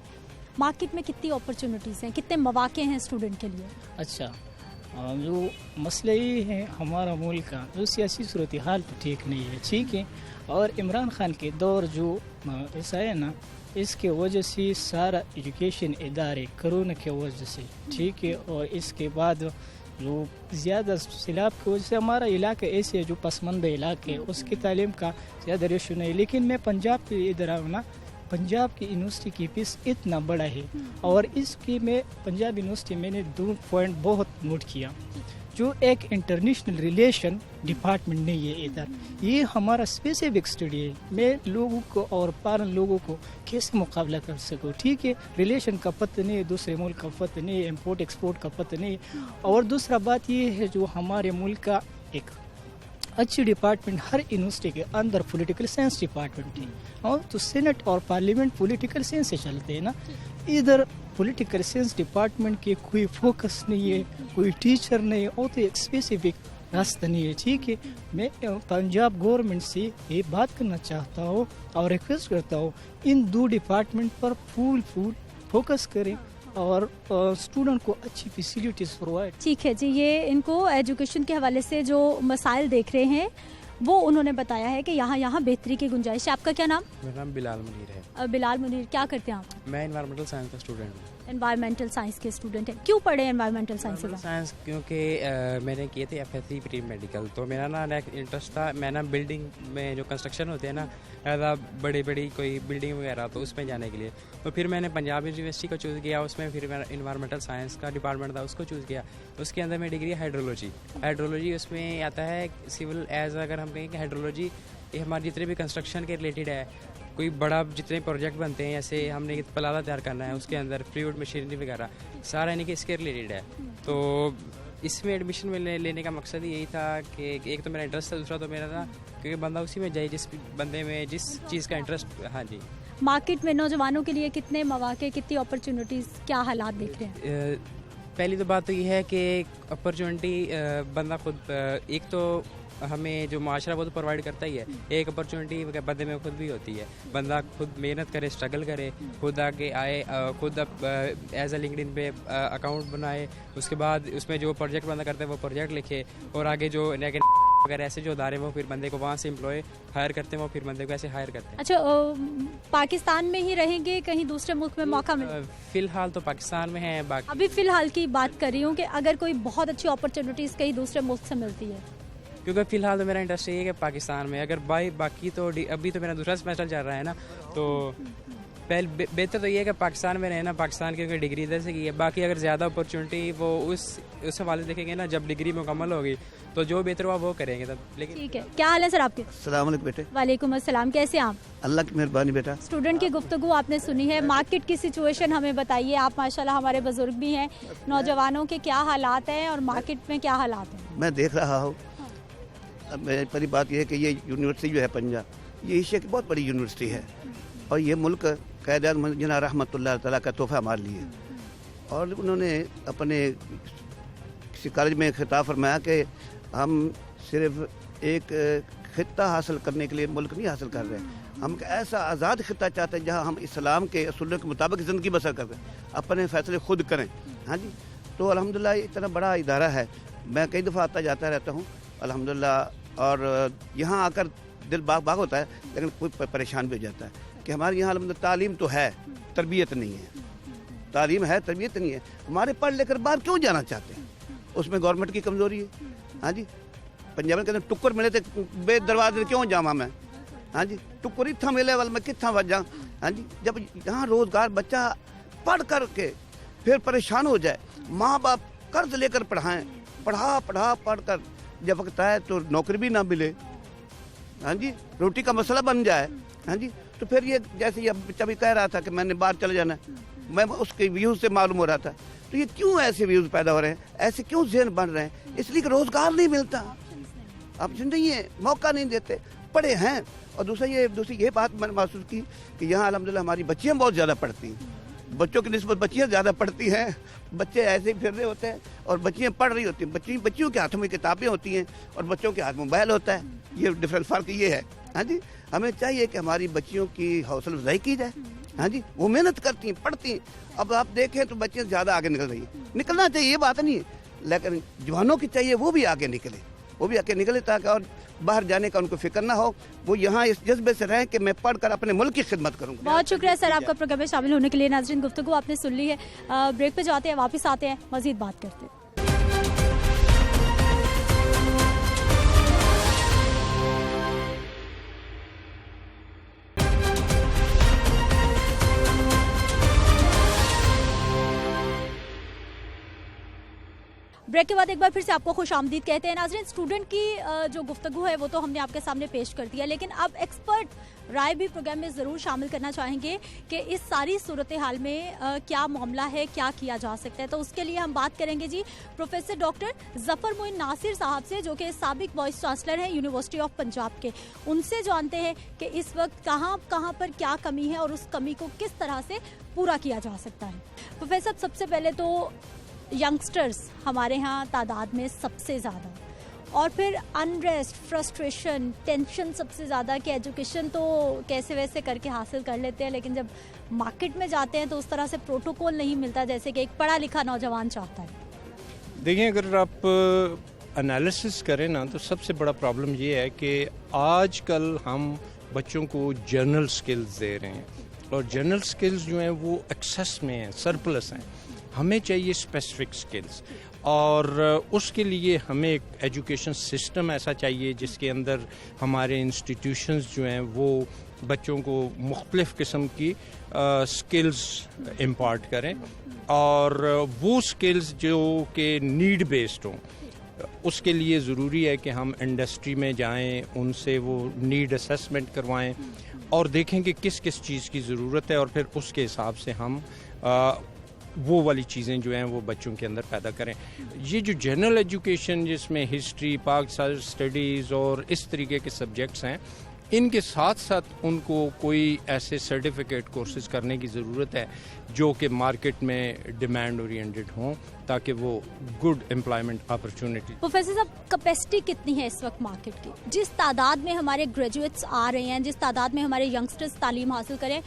A: मार्केट में कितनी अपॉर्चुनिटीज़ हैं, कितने मौके हैं स्टूडेंट के लिए?
L: अच्छा, जो मसला ये है हमारा मुल्क का जो सियासी सूरत हाल तो ठीक नहीं है, ठीक है। और इमरान खान के दौर जो ऐसा है ना, इसके वजह से सारा एजुकेशन इदारे कोरोना के वजह से, ठीक है। और इसके बाद जो ज़्यादा सैलाब की वजह से हमारा इलाका ऐसे है जो पसमंदा इलाके है, उसकी तालीम का ज़्यादा रेशो नहीं। लेकिन मैं पंजाब के इधर आऊँ ना, पंजाब की यूनिवर्सिटी की फीस इतना बड़ा है और इसकी मैं पंजाब यूनिवर्सिटी मैंने 2 पॉइंट बहुत नोट किया। जो एक इंटरनेशनल रिलेशन डिपार्टमेंट नहीं है इधर, ये हमारा स्पेसिफिक स्टडी है। मैं लोगों को और फॉरेन लोगों को कैसे मुकाबला कर सकूँ, ठीक है। रिलेशन का पता नहीं है, दूसरे मुल्क का पता नहीं है, इम्पोर्ट एक्सपोर्ट का पता नहीं है। और दूसरा बात ये है जो हमारे मुल्क का एक अच्छी डिपार्टमेंट हर यूनिवर्सिटी के अंदर पॉलिटिकल साइंस डिपार्टमेंट है। और तो सेनेट और पार्लियामेंट पॉलिटिकल साइंस से चलते हैं ना, इधर पॉलिटिकल साइंस डिपार्टमेंट के कोई फोकस नहीं है, कोई टीचर नहीं है, और तो एक स्पेसिफिक रास्ता नहीं है, ठीक है। मैं पंजाब गवर्नमेंट से ये बात करना चाहता हूँ और रिक्वेस्ट करता हूँ, इन 2 डिपार्टमेंट पर फुल फोकस करें और स्टूडेंट को अच्छी फैसिलिटीज़ प्रोवाइड।
A: ठीक है जी, ये इनको एजुकेशन के हवाले से जो मसाइल देख रहे हैं वो उन्होंने बताया है कि यहाँ बेहतरी की गुंजाइश है। आपका क्या नाम?
M: मेरा नाम बिलाल मुनीर है।
A: बिलाल मुनीर, क्या करते हैं आप?
M: मैं एनवायरमेंटल साइंस का स्टूडेंट हूँ।
A: एनवायरमेंटल साइंस के स्टूडेंट हैं। क्यों पढ़े एनवायरमेंटल साइंस?
M: क्योंकि मैंने किए थे FSC प्री मेडिकल, तो मेरा ना इंटरेस्ट था। मैं ना बिल्डिंग में जो कंस्ट्रक्शन होते हैं ना, ज़्यादा बड़ी कोई बिल्डिंग वगैरह, तो उसमें जाने के लिए तो फिर मैंने पंजाब यूनिवर्सिटी को चूज़ किया। उसमें फिर मेरा एनवायरमेंटल साइंस का डिपार्टमेंट था, उसको चूज़ किया। उसके अंदर में डिग्री हाइड्रोलॉजी उसमें आता है सिविल एज। अगर हम कहें कि हाइड्रोलॉजी ये हमारे जितने भी कंस्ट्रक्शन के रिलेटेड है, कोई बड़ा जितने प्रोजेक्ट बनते हैं, जैसे हमने पलाला तैयार करना है, उसके अंदर फ्लूइड मशीनरी वगैरह सारा यानी कि इसके रिलेटेड है। तो इसमें एडमिशन में लेने का मकसद यही था कि एक तो मेरा इंटरेस्ट था, दूसरा तो मेरा था क्योंकि बंदा उसी में जाए जिस बंदे में जिस चीज़ का इंटरेस्ट। हाँ जी।
A: मार्केट में नौजवानों के लिए कितने मौके, कितनी अपॉर्चुनिटीज़, क्या हालात देख रहे हैं?
M: पहली तो बात तो ये है कि अपॉर्चुनिटी बंदा खुद, एक तो हमें जो माशरा वो तो प्रोवाइड करता ही है, एक अपॉर्चुनिटी बंदे में खुद भी होती है। बंदा खुद मेहनत करे, स्ट्रगल करे, खुद आगे आए, खुद एज अ लिंक्डइन पे अकाउंट बनाए, उसके बाद उसमें जो प्रोजेक्ट बंदा करता है वो प्रोजेक्ट लिखे, और आगे जो अगर ऐसे जो अदारे वो फिर बंदे को वहाँ से एम्प्लॉय हायर करते हैं, वो फिर बंदे को ऐसे हायर करते हैं।
A: अच्छा, पाकिस्तान में ही रहेंगे, कहीं दूसरे मुल्क में मौका मिले?
M: फिलहाल तो पाकिस्तान में है। बाकी
A: अभी फिलहाल की बात कर रही हूँ कि अगर कोई बहुत अच्छी अपॉर्चुनिटीज़ कहीं दूसरे मुल्क से मिलती है,
M: क्योंकि फ़िलहाल तो मेरा इंटरेस्ट ये है कि पाकिस्तान में। अगर बाकी तो अभी तो मेरा दूसरा सेमेस्टर चल रहा है ना, तो बेहतर तो ये है कि पाकिस्तान में रहना, पाकिस्तान की क्योंकि डिग्री इधर से की है। बाकी अगर ज़्यादा अपॉर्चुनिटी वो उस हवाले से देखेंगे ना, जब डिग्री मुकम्मल होगी तो जो बेहतर हुआ वो करेंगे तब। लेकिन ठीक
A: है। क्या हाल है सर आपके?
N: अस्सलाम वालेकुम बेटे।
A: वालेकुम अस्सलाम, कैसे आप?
N: अल्लाह की मेहरबानी बेटा।
A: स्टूडेंट की गुफ्तगू आपने सुनी है, मार्केट की सिचुएशन हमें बताइए आप। माशाल्लाह हमारे बुजुर्ग भी हैं, नौजवानों के क्या हालात हैं और मार्केट में क्या हालात हैं?
N: मैं देख रहा हूँ। अब मेरी पहली बात यह है कि ये यूनिवर्सिटी जो है पंजाब, ये एशिया की बहुत बड़ी यूनिवर्सिटी है और ये मुल्क क़ायद-ए-आज़म जिन्ना रहमतुल्लाह तआला का तोहफा हमारे लिए। और उन्होंने अपने किसी कॉलेज में खिताब फरमाया कि हम सिर्फ एक खिता हासिल करने के लिए मुल्क नहीं हासिल कर रहे हैं, हम एक ऐसा आज़ाद खिता चाहते हैं जहाँ हम इस्लाम के असूलों के मुताबिक ज़िंदगी बसर करें, अपने फ़ैसले खुद करें। हाँ जी, तो अल्हम्दुलिल्लाह इतना बड़ा इदारा है, मैं कई दफ़ा आता जाता रहता हूँ अल्हम्दुलिल्लाह, और यहाँ आकर दिल बाग बाग होता है, लेकिन कोई परेशान भी हो जाता है कि हमारे यहाँ अल्हम्दुलिल्लाह तालीम तो है, तरबियत नहीं है। तालीम है, तरबियत नहीं है। हमारे पढ़ लेकर बाहर क्यों जाना चाहते हैं, उसमें गवर्नमेंट की कमज़ोरी है। हाँ जी, पंजाब में कहते हैं टुक्कर मिले तो बेदरवाजे क्यों जावा मैं। हाँ जी, टुक्कर इतना मिले वाल मैं कितना वजा। हाँ जी, जब यहाँ रोज़गार बच्चा पढ़ कर के फिर परेशान हो जाए, माँ बाप कर्ज लेकर पढ़ाएं, पढ़ कर जब वक्त आए तो नौकरी भी ना मिले, हाँ जी, रोटी का मसला बन जाए, हाँ जी, तो फिर ये जैसे ये बच्चा भी कह रहा था कि मैंने बाहर चले जाना है, मैं उसके व्यूज़ से मालूम हो रहा था, तो ये क्यों ऐसे व्यूज़ पैदा हो रहे हैं, ऐसे क्यों ज़हन बन रहे हैं, इसलिए कि रोज़गार नहीं मिलता, ऑप्शन नहीं है, मौका नहीं देते, पढ़े हैं। और दूसरी ये बात मैंने महसूस की कि यहाँ अल्हम्दुलिल्लाह हमारी बच्चियाँ बहुत ज़्यादा पढ़ती हैं, बच्चों की निस्बत बच्चियाँ ज़्यादा पढ़ती हैं, बच्चे ऐसे ही फिर रहे होते हैं और बच्चियाँ पढ़ रही होती हैं, बच्चियों के हाथों में किताबें होती हैं और बच्चों के हाथ में मोबाइल होता है, ये डिफरेंट फ़र्क ये है। हाँ जी, हमें चाहिए कि हमारी बच्चियों की हौसला अफजाई की जाए। हाँ जी, वो मेहनत करती हैं, पढ़ती हैं, अब आप देखें तो बच्चे ज़्यादा आगे निकल रही हैं, निकलना चाहिए, ये बात नहीं है, लेकिन जवानों की चाहिए वो भी आगे निकले ताकि और बाहर जाने का उनको फिक्र ना हो, वो यहाँ इस जज्बे से रहें कि मैं पढ़कर अपने मुल्क की खिदमत करूँगा।
A: बहुत शुक्रिया सर आपका प्रोग्राम में शामिल होने के लिए। नाज़रीन, गुफ्तगू आपने सुन ली है, ब्रेक पे जाते हैं, वापस आते हैं, मज़ीद बात करते हैं। ब्रेक के बाद एक बार फिर से आपको खुशामदीद कहते हैं। नाज़रीन, स्टूडेंट की जो गुफ्तगू है वो तो हमने आपके सामने पेश कर दिया, लेकिन अब एक्सपर्ट राय भी प्रोग्राम में ज़रूर शामिल करना चाहेंगे कि इस सारी सूरत हाल में क्या मामला है, क्या किया जा सकता है। तो उसके लिए हम बात करेंगे जी प्रोफेसर डॉक्टर ज़फ़र मोइन नासिर साहब से, जो कि साबिक वाइस चांसलर हैं यूनिवर्सिटी ऑफ पंजाब के। उनसे जानते हैं कि इस वक्त कहाँ पर क्या कमी है और उस कमी को किस तरह से पूरा किया जा सकता है। प्रोफेसर, सबसे पहले तो यंगस्टर्स हमारे यहाँ तादाद में सबसे ज़्यादा, और फिर अनरेस्ट, फ्रस्ट्रेशन, टेंशन सबसे ज़्यादा कि एजुकेशन तो कैसे वैसे करके हासिल कर लेते हैं, लेकिन जब मार्केट में जाते हैं तो उस तरह से प्रोटोकॉल नहीं मिलता जैसे कि एक पढ़ा लिखा नौजवान चाहता है।
O: देखिए, अगर आप एनालिसिस करें ना तो सबसे बड़ा प्रॉब्लम ये है कि आजकल हम बच्चों को जनरल स्किल्स दे रहे हैं, और जनरल स्किल्स जो हैं वो एक्सेस में हैं, सरप्लस हैं। हमें चाहिए स्पेसिफिक स्किल्स, और उसके लिए हमें एक एजुकेशन सिस्टम ऐसा चाहिए जिसके अंदर हमारे इंस्टीट्यूशंस जो हैं वो बच्चों को मुख्तलिफ़ किस्म की स्किल्स इम्पार्ट करें, और वो स्किल्स जो कि नीड बेस्ड हों। उसके लिए ज़रूरी है कि हम इंडस्ट्री में जाएं, उनसे वो नीड असेसमेंट करवाएं और देखें कि किस किस चीज़ की ज़रूरत है, और फिर उसके हिसाब से हम वो वाली चीज़ें जो हैं वो बच्चों के अंदर पैदा करें। ये जो जनरल एजुकेशन जिसमें हिस्ट्री, पाक स्टडीज़ और इस तरीके के सब्जेक्ट्स हैं, इनके साथ साथ उनको कोई ऐसे सर्टिफिकेट कोर्सेज करने की ज़रूरत है जो कि मार्केट में डिमांड ओरिएंटेड हों, ताकि वो गुड एम्प्लॉयमेंट अपॉर्चुनिटी।
A: प्रोफेसर साहब, कैपेसिटी कितनी है इस वक्त मार्केट की? जिस तादाद में हमारे ग्रेजुएट्स आ रहे हैं, जिस तादाद में हमारे यंगस्टर्स तालीम हासिल करें,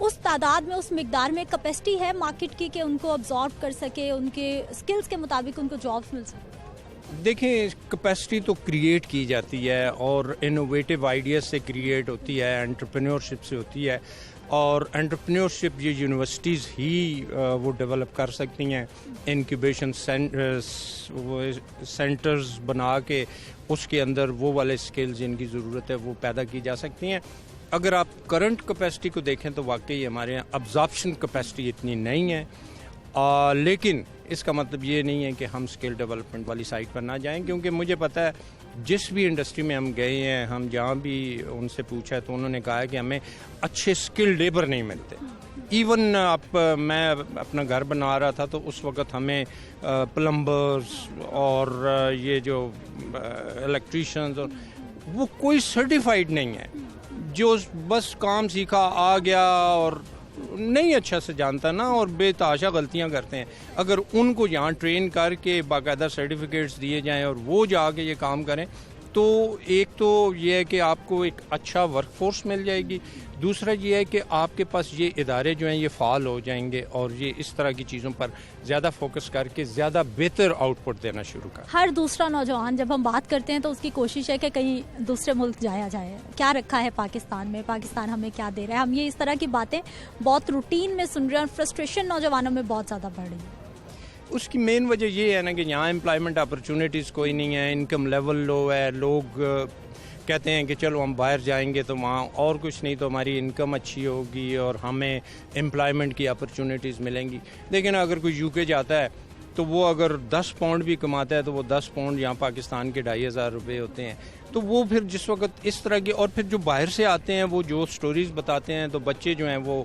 A: उस तादाद में, उस मिकदार में कैपेसिटी है मार्केट की कि उनको अब्जॉर्ब कर सके, उनके स्किल्स के मुताबिक उनको जॉब्स मिल सके?
O: देखिए, कैपेसिटी तो क्रिएट की जाती है और इनोवेटिव आइडियाज से क्रिएट होती है, एंटरप्रेन्योरशिप से होती है, और एंटरप्रेन्योरशिप ये यूनिवर्सिटीज़ ही वो डेवलप कर सकती हैं। इंक्यूबेशन सेंटर्स बना के उसके अंदर वो वाले स्किल्स जिनकी ज़रूरत है वो पैदा की जा सकती हैं। अगर आप करंट कैपेसिटी को देखें तो वाकई हमारे यहाँ अब्जॉर्प्शन कैपेसिटी इतनी नहीं है, लेकिन इसका मतलब ये नहीं है कि हम स्किल डेवलपमेंट वाली साइड पर ना जाएं, क्योंकि मुझे पता है जिस भी इंडस्ट्री में हम गए हैं, हम जहाँ भी उनसे पूछा है तो उन्होंने कहा है कि हमें अच्छे स्किल लेबर नहीं मिलते। इवन मैं अपना घर बना रहा था तो उस वक्त हमें प्लम्बर्स और ये जो इलेक्ट्रीशियंस और वो कोई सर्टिफाइड नहीं है, जो बस काम सीखा आ गया और نہیں اچھا سے جانتا نا اور بے تحاشا غلطیاں کرتے ہیں. اگر ان کو یہاں ٹرین کر کے باقاعدہ سرٹیفکیٹس دیے جائیں اور وہ جا کے یہ کام کریں تو ایک تو یہ ہے کہ آپ کو ایک اچھا ورک فورس مل جائے گی, دوسرا یہ ہے کہ آپ کے پاس یہ ادارے جو ہیں یہ فعال ہو جائیں گے اور یہ اس طرح کی چیزوں پر زیادہ فوکس کر کے زیادہ بہتر آؤٹ پٹ دینا شروع کر.
A: ہر دوسرا نوجوان جب ہم بات کرتے ہیں تو اس کی کوشش ہے کہ کہیں دوسرے ملک جایا جائے, کیا رکھا ہے پاکستان میں, پاکستان ہمیں کیا دے رہا ہے. ہم یہ اس طرح کی باتیں بہت روٹین میں سن رہے ہیں اور فرسٹریشن نوجوانوں میں بہت زیادہ بڑھ رہی ہے.
O: اس کی مین وجہ یہ ہے نا کہ یہاں امپلائمنٹ اپرچونیٹیز کوئی نہیں ہے, انکم لیول لو ہے, لوگ کہتے ہیں کہ چلو ہم باہر جائیں گے تو وہاں اور کچھ نہیں تو ہماری انکم اچھی ہوگی اور ہمیں امپلائمنٹ کی اپرچونیٹیز ملیں گی. لیکن اگر کوئی یو کے جاتا ہے تو وہ اگر 10 پاؤنڈ بھی کماتا ہے تو وہ 10 پاؤنڈ یہاں پاکستان کے 2500 روپے ہوتے ہیں. تو وہ پھر جس وقت اس طرح کی, اور پھر جو باہر سے آتے ہیں وہ جو سٹوریز بتاتے ہیں تو بچے جو ہیں وہ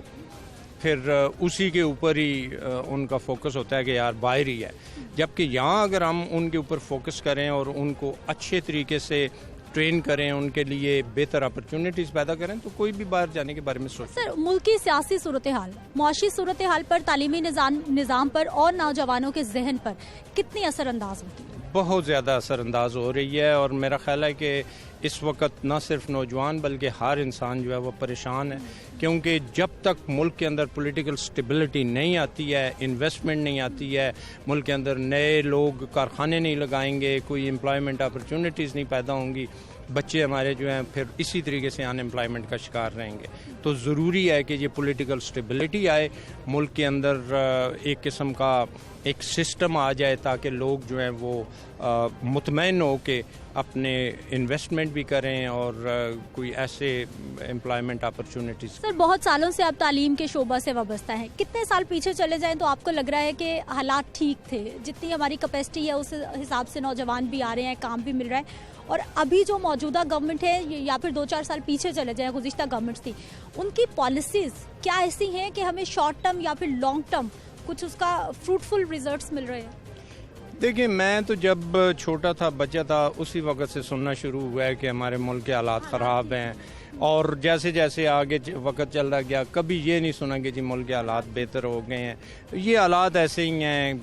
O: پھر اسی کے اوپر ہی ان کا فوکس ہوتا ہے کہ یار باہر ہی ہے. جبکہ یہاں اگر ہم ان کے اوپر فوکس کریں اور ان کو اچھے طریقے سے ٹرین کریں, ان کے لیے بہتر اپرچونیٹیز پیدا کریں تو کوئی بھی باہر جانے کے بارے میں سوچیں.
A: سر, ملک کی سیاسی صورتحال, معاشی صورتحال پر, تعلیمی نظام پر اور نوجوانوں کے ذہن پر کتنی اثر انداز ہوتی ہے؟
O: بہت زیادہ اثر انداز ہو رہی ہے اور میرا خیال ہے کہ اس وقت نہ صرف نوجوان بلکہ ہر انسان جو ہے وہ پریشان ہے, کیونکہ جب تک ملک کے اندر پولیٹیکل سٹیبلٹی نہیں آتی ہے, انویسٹمنٹ نہیں آتی ہے, ملک کے اندر نئے لوگ کارخانے نہیں لگائیں گے, کوئی امپلائمنٹ اپرچونیٹیز نہیں پیدا ہوں گی, بچے ہمارے جو ہیں پھر اسی طریقے سے ان امپلائمنٹ کا شکار رہیں گے. تو ضروری ہے کہ یہ پولیٹیکل سٹیبلٹی آئے, ملک کے اندر ایک قسم کا ایک سسٹم آ جائے تاکہ لوگ جو ہیں وہ مطمئن ہو کے اپنے انویسٹمنٹ بھی کریں اور کوئی ایسے امپلائمنٹ اپرچونیٹیز.
A: سر, بہت سالوں سے آپ تعلیم کے شعبہ سے وابستہ ہیں, کتنے سال پیچھے چلے جائیں تو آپ کو لگ رہا ہے کہ حالات ٹھیک تھے, جتنی ہماری کیپیسٹی ہے اس حساب سے نوجوان بھی آ رہے ہیں, کام بھی مل رہا ہے, اور ابھی جو موجودہ گورنمنٹ ہے یا پھر 2-4 سال پیچھے چلے جائیں گزشتہ گورنمنٹس تھی, ان کی پالیسیز کیا ایسی ہیں کہ ہمیں شارٹ ٹرم یا پھر لانگ ٹرم کچھ اس کا فروٹفل ریزلٹس مل رہے ہیں؟
O: دیکھیں, میں تو جب چھوٹا تھا, بچہ تھا, اسی وقت سے سننا شروع ہوا ہے کہ ہمارے ملک کے حالات خراب ہیں, اور جیسے جیسے آگے وقت چل رہا گیا کبھی یہ نہیں سنا کہ جی ملک کے حالات بہتر ہو گئے ہیں. یہ حالات ایسے ہی ہیں,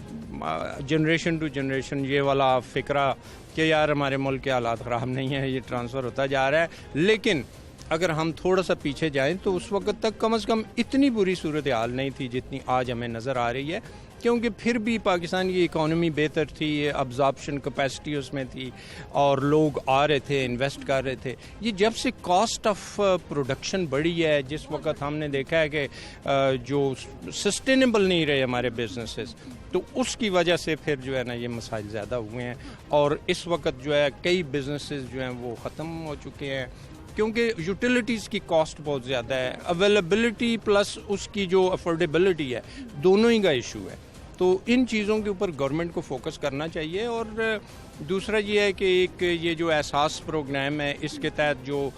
O: جنریشن ٹو جنریشن یہ والا فکرہ کہ یار ہمارے ملک کے حالات خراب نہیں ہیں, یہ ٹرانسفر ہوتا جا رہا ہے. لیکن اگر ہم تھوڑا سا پیچھے جائیں تو اس وقت تک کم از کم اتنی بری صورتحال نہیں تھی جتنی آج ہمیں نظر آ رہی ہے, کیونکہ پھر بھی پاکستان کی اکانومی بہتر تھی, ابزارپشن کیپیسٹی اس میں تھی اور لوگ آ رہے تھے, انویسٹ کر رہے تھے. یہ جب سے کاسٹ آف پروڈکشن بڑھی ہے, جس وقت ہم نے دیکھا ہے کہ جو سسٹینیبل نہیں رہے ہمارے بزنسز, تو اس کی وجہ سے پھر جو ہے نا یہ مسائل زیادہ ہوئے ہیں, اور اس وقت جو ہے کئی بزنسز جو ہیں وہ ختم ہو چکے ہیں کیونکہ یوٹیلیٹیز کی کاسٹ بہت زیادہ ہے. اویلیبلٹی پلس اس کی جو افورڈیبلٹی ہے, دونوں ہی کا ایشو ہے. تو ان چیزوں کے اوپر گورنمنٹ کو فوکس کرنا چاہیے. اور دوسرا یہ ہے کہ ایک یہ جو احساس پروگرام ہے, اس کے تحت جو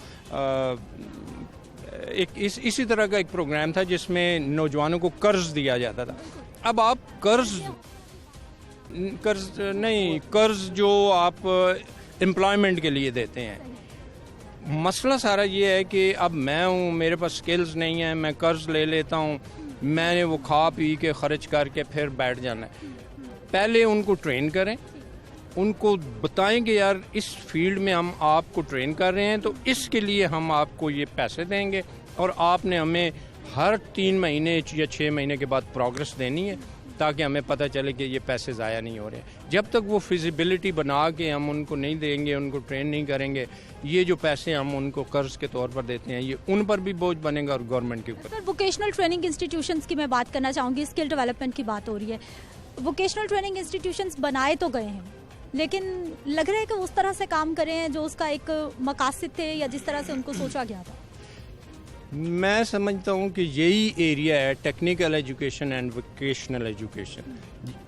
O: اسی طرح کا ایک پروگرام تھا جس میں نوجوانوں کو قرض دیا جاتا تھا. اب آپ قرض نہیں, قرض جو آپ امپلائمنٹ کے لیے دیتے ہیں, مسئلہ سارا یہ ہے کہ اب میں ہوں, میرے پاس سکلز نہیں ہیں, میں قرض لے لیتا ہوں, میں نے وہ کھا پی کے خرچ کر کے پھر بیٹھ جانا ہے. پہلے ان کو ٹرین کریں, ان کو بتائیں کہ یار اس فیلڈ میں ہم آپ کو ٹرین کر رہے ہیں تو اس کے لیے ہم آپ کو یہ پیسے دیں گے اور آپ نے ہمیں ہر 3 مہینے یا 6 مہینے کے بعد پروگرس دینی ہے تاکہ ہمیں پتہ چلے کہ یہ پیسے ضائع نہیں ہو رہے ہیں. جب تک وہ فیزیبلٹی بنا کے ہم ان کو نہیں دیں گے, ان کو ٹرین نہیں کریں گے, یہ جو پیسے ہم ان کو قرض کے طور پر دیتے ہیں یہ ان پر بھی بوجھ بنے گا اور گورنمنٹ کے اوپر.
A: سر, ووکیشنل ٹریننگ انسٹیٹیوشنز کی میں بات کرنا چاہوں گی, اسکل ڈیولپمنٹ کی بات ہو رہی ہے. ووکیشنل ٹریننگ انسٹیٹیوشنز بنائے تو گئے ہیں لیکن لگ رہا ہے کہ اس طرح سے کام کرے ہیں جو اس کا ایک مقاصد تھے یا جس طرح سے ان کو سوچا گیا تھا.
O: میں سمجھتا ہوں کہ یہی ایریا ہے technical education and vocational education,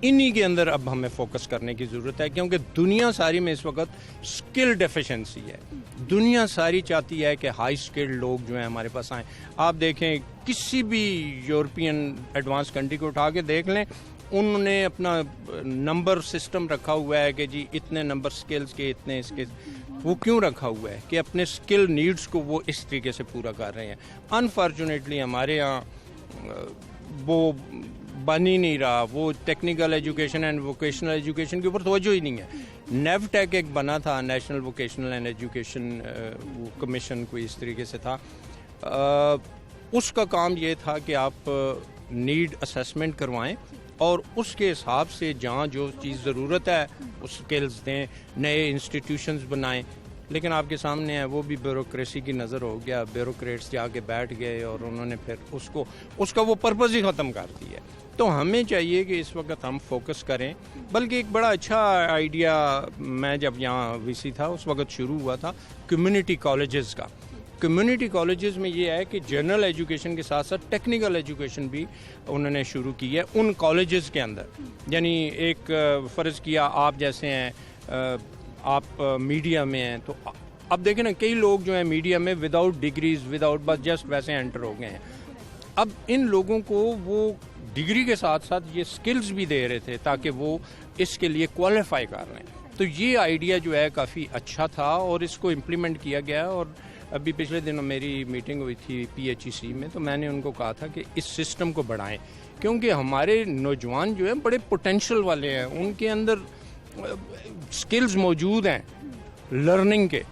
O: انہی کے اندر اب ہمیں فوکس کرنے کی ضرورت ہے کیونکہ دنیا ساری میں اس وقت اسکل ڈیفیشنسی ہے. دنیا ساری چاہتی ہے کہ ہائی اسکلڈ لوگ جو ہیں ہمارے پاس آئیں. آپ دیکھیں کسی بھی یورپین ایڈوانس کنٹری کو اٹھا کے دیکھ لیں, انہوں نے اپنا نمبر سسٹم رکھا ہوا ہے کہ جی اتنے نمبر سکلز کے, اتنے اس کے. وہ کیوں رکھا ہوا ہے کہ اپنے سکل نیڈز کو وہ اس طریقے سے پورا کر رہے ہیں. انفارچونیٹلی ہمارے ہاں वो बन ही नहीं रहा, वो technical education and vocational education के ऊपर तवज्जो ही नहीं है। नेवटेक एक बना था, national vocational and education commission, कोई इस तरीके से था। उसका काम ये था कि आप नीड असेसमेंट करवाएं और उसके हिसाब से जहाँ जो चीज़ ज़रूरत है उस स्किल्स दें, नए इंस्टीट्यूशंस बनाएं। लेकिन आपके सामने है वो भी ब्यूरोक्रेसी की नज़र हो गया, ब्यूरोक्रेट्स जाके बैठ गए और उन्होंने फिर उसका वो पर्पज़ ही ख़त्म कर दिया। तो हमें चाहिए कि इस वक्त हम फोकस करें। बल्कि एक बड़ा अच्छा आइडिया मैं जब यहाँ वीसी था उस वक्त शुरू हुआ था कम्युनिटी कॉलेजेस का। कम्युनिटी कॉलेजेस में ये है कि जनरल एजुकेशन के साथ साथ टेक्निकल एजुकेशन भी उन्होंने शुरू की है उन कॉलेजेस के अंदर। यानी एक फ़र्ज़ किया आप जैसे हैं, आप मीडिया में हैं, तो अब देखें ना कई लोग जो हैं मीडिया में विदाउट डिग्रीज, विदाउट बस जस्ट वैसे एंटर हो गए हैं। अब इन लोगों को वो डिग्री के साथ साथ ये स्किल्स भी दे रहे थे ताकि वो इसके लिए क्वालिफाई कर रहे हैं। तो ये आइडिया जो है काफ़ी अच्छा था और इसको इम्प्लीमेंट किया गया। और अभी पिछले दिनों मेरी मीटिंग हुई थी PHEC में, तो मैंने उनको कहा था कि इस सिस्टम को बढ़ाएं, क्योंकि हमारे नौजवान जो हैं बड़े पोटेंशियल वाले हैं, उनके अंदर स्किल्स मौजूद हैं लर्निंग के।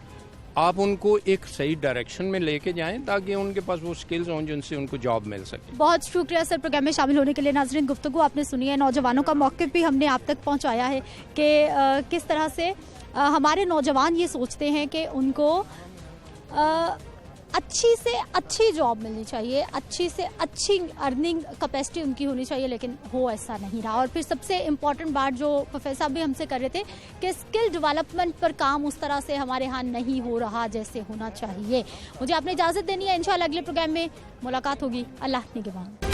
O: आप उनको एक सही डायरेक्शन में लेके जाएं ताकि उनके पास वो स्किल्स हों जिनसे उनको जॉब मिल सके।
A: बहुत शुक्रिया सर प्रोग्राम में शामिल होने के लिए। नाज़रीन, गुफ्तगू आपने सुनी है, नौजवानों का मौक़िफ़ भी हमने आप तक पहुंचाया है कि किस तरह से हमारे नौजवान ये सोचते हैं कि उनको अच्छी से अच्छी जॉब मिलनी चाहिए, अच्छी से अच्छी अर्निंग कैपेसिटी उनकी होनी चाहिए, लेकिन हो ऐसा नहीं रहा। और फिर सबसे इम्पॉर्टेंट बात जो प्रोफेसर साहब भी हमसे कर रहे थे कि स्किल डेवलपमेंट पर काम उस तरह से हमारे यहाँ नहीं हो रहा जैसे होना चाहिए। मुझे आपने इजाज़त देनी है, इंशाल्लाह अगले प्रोग्राम में मुलाकात होगी। अल्लाह निगहबान।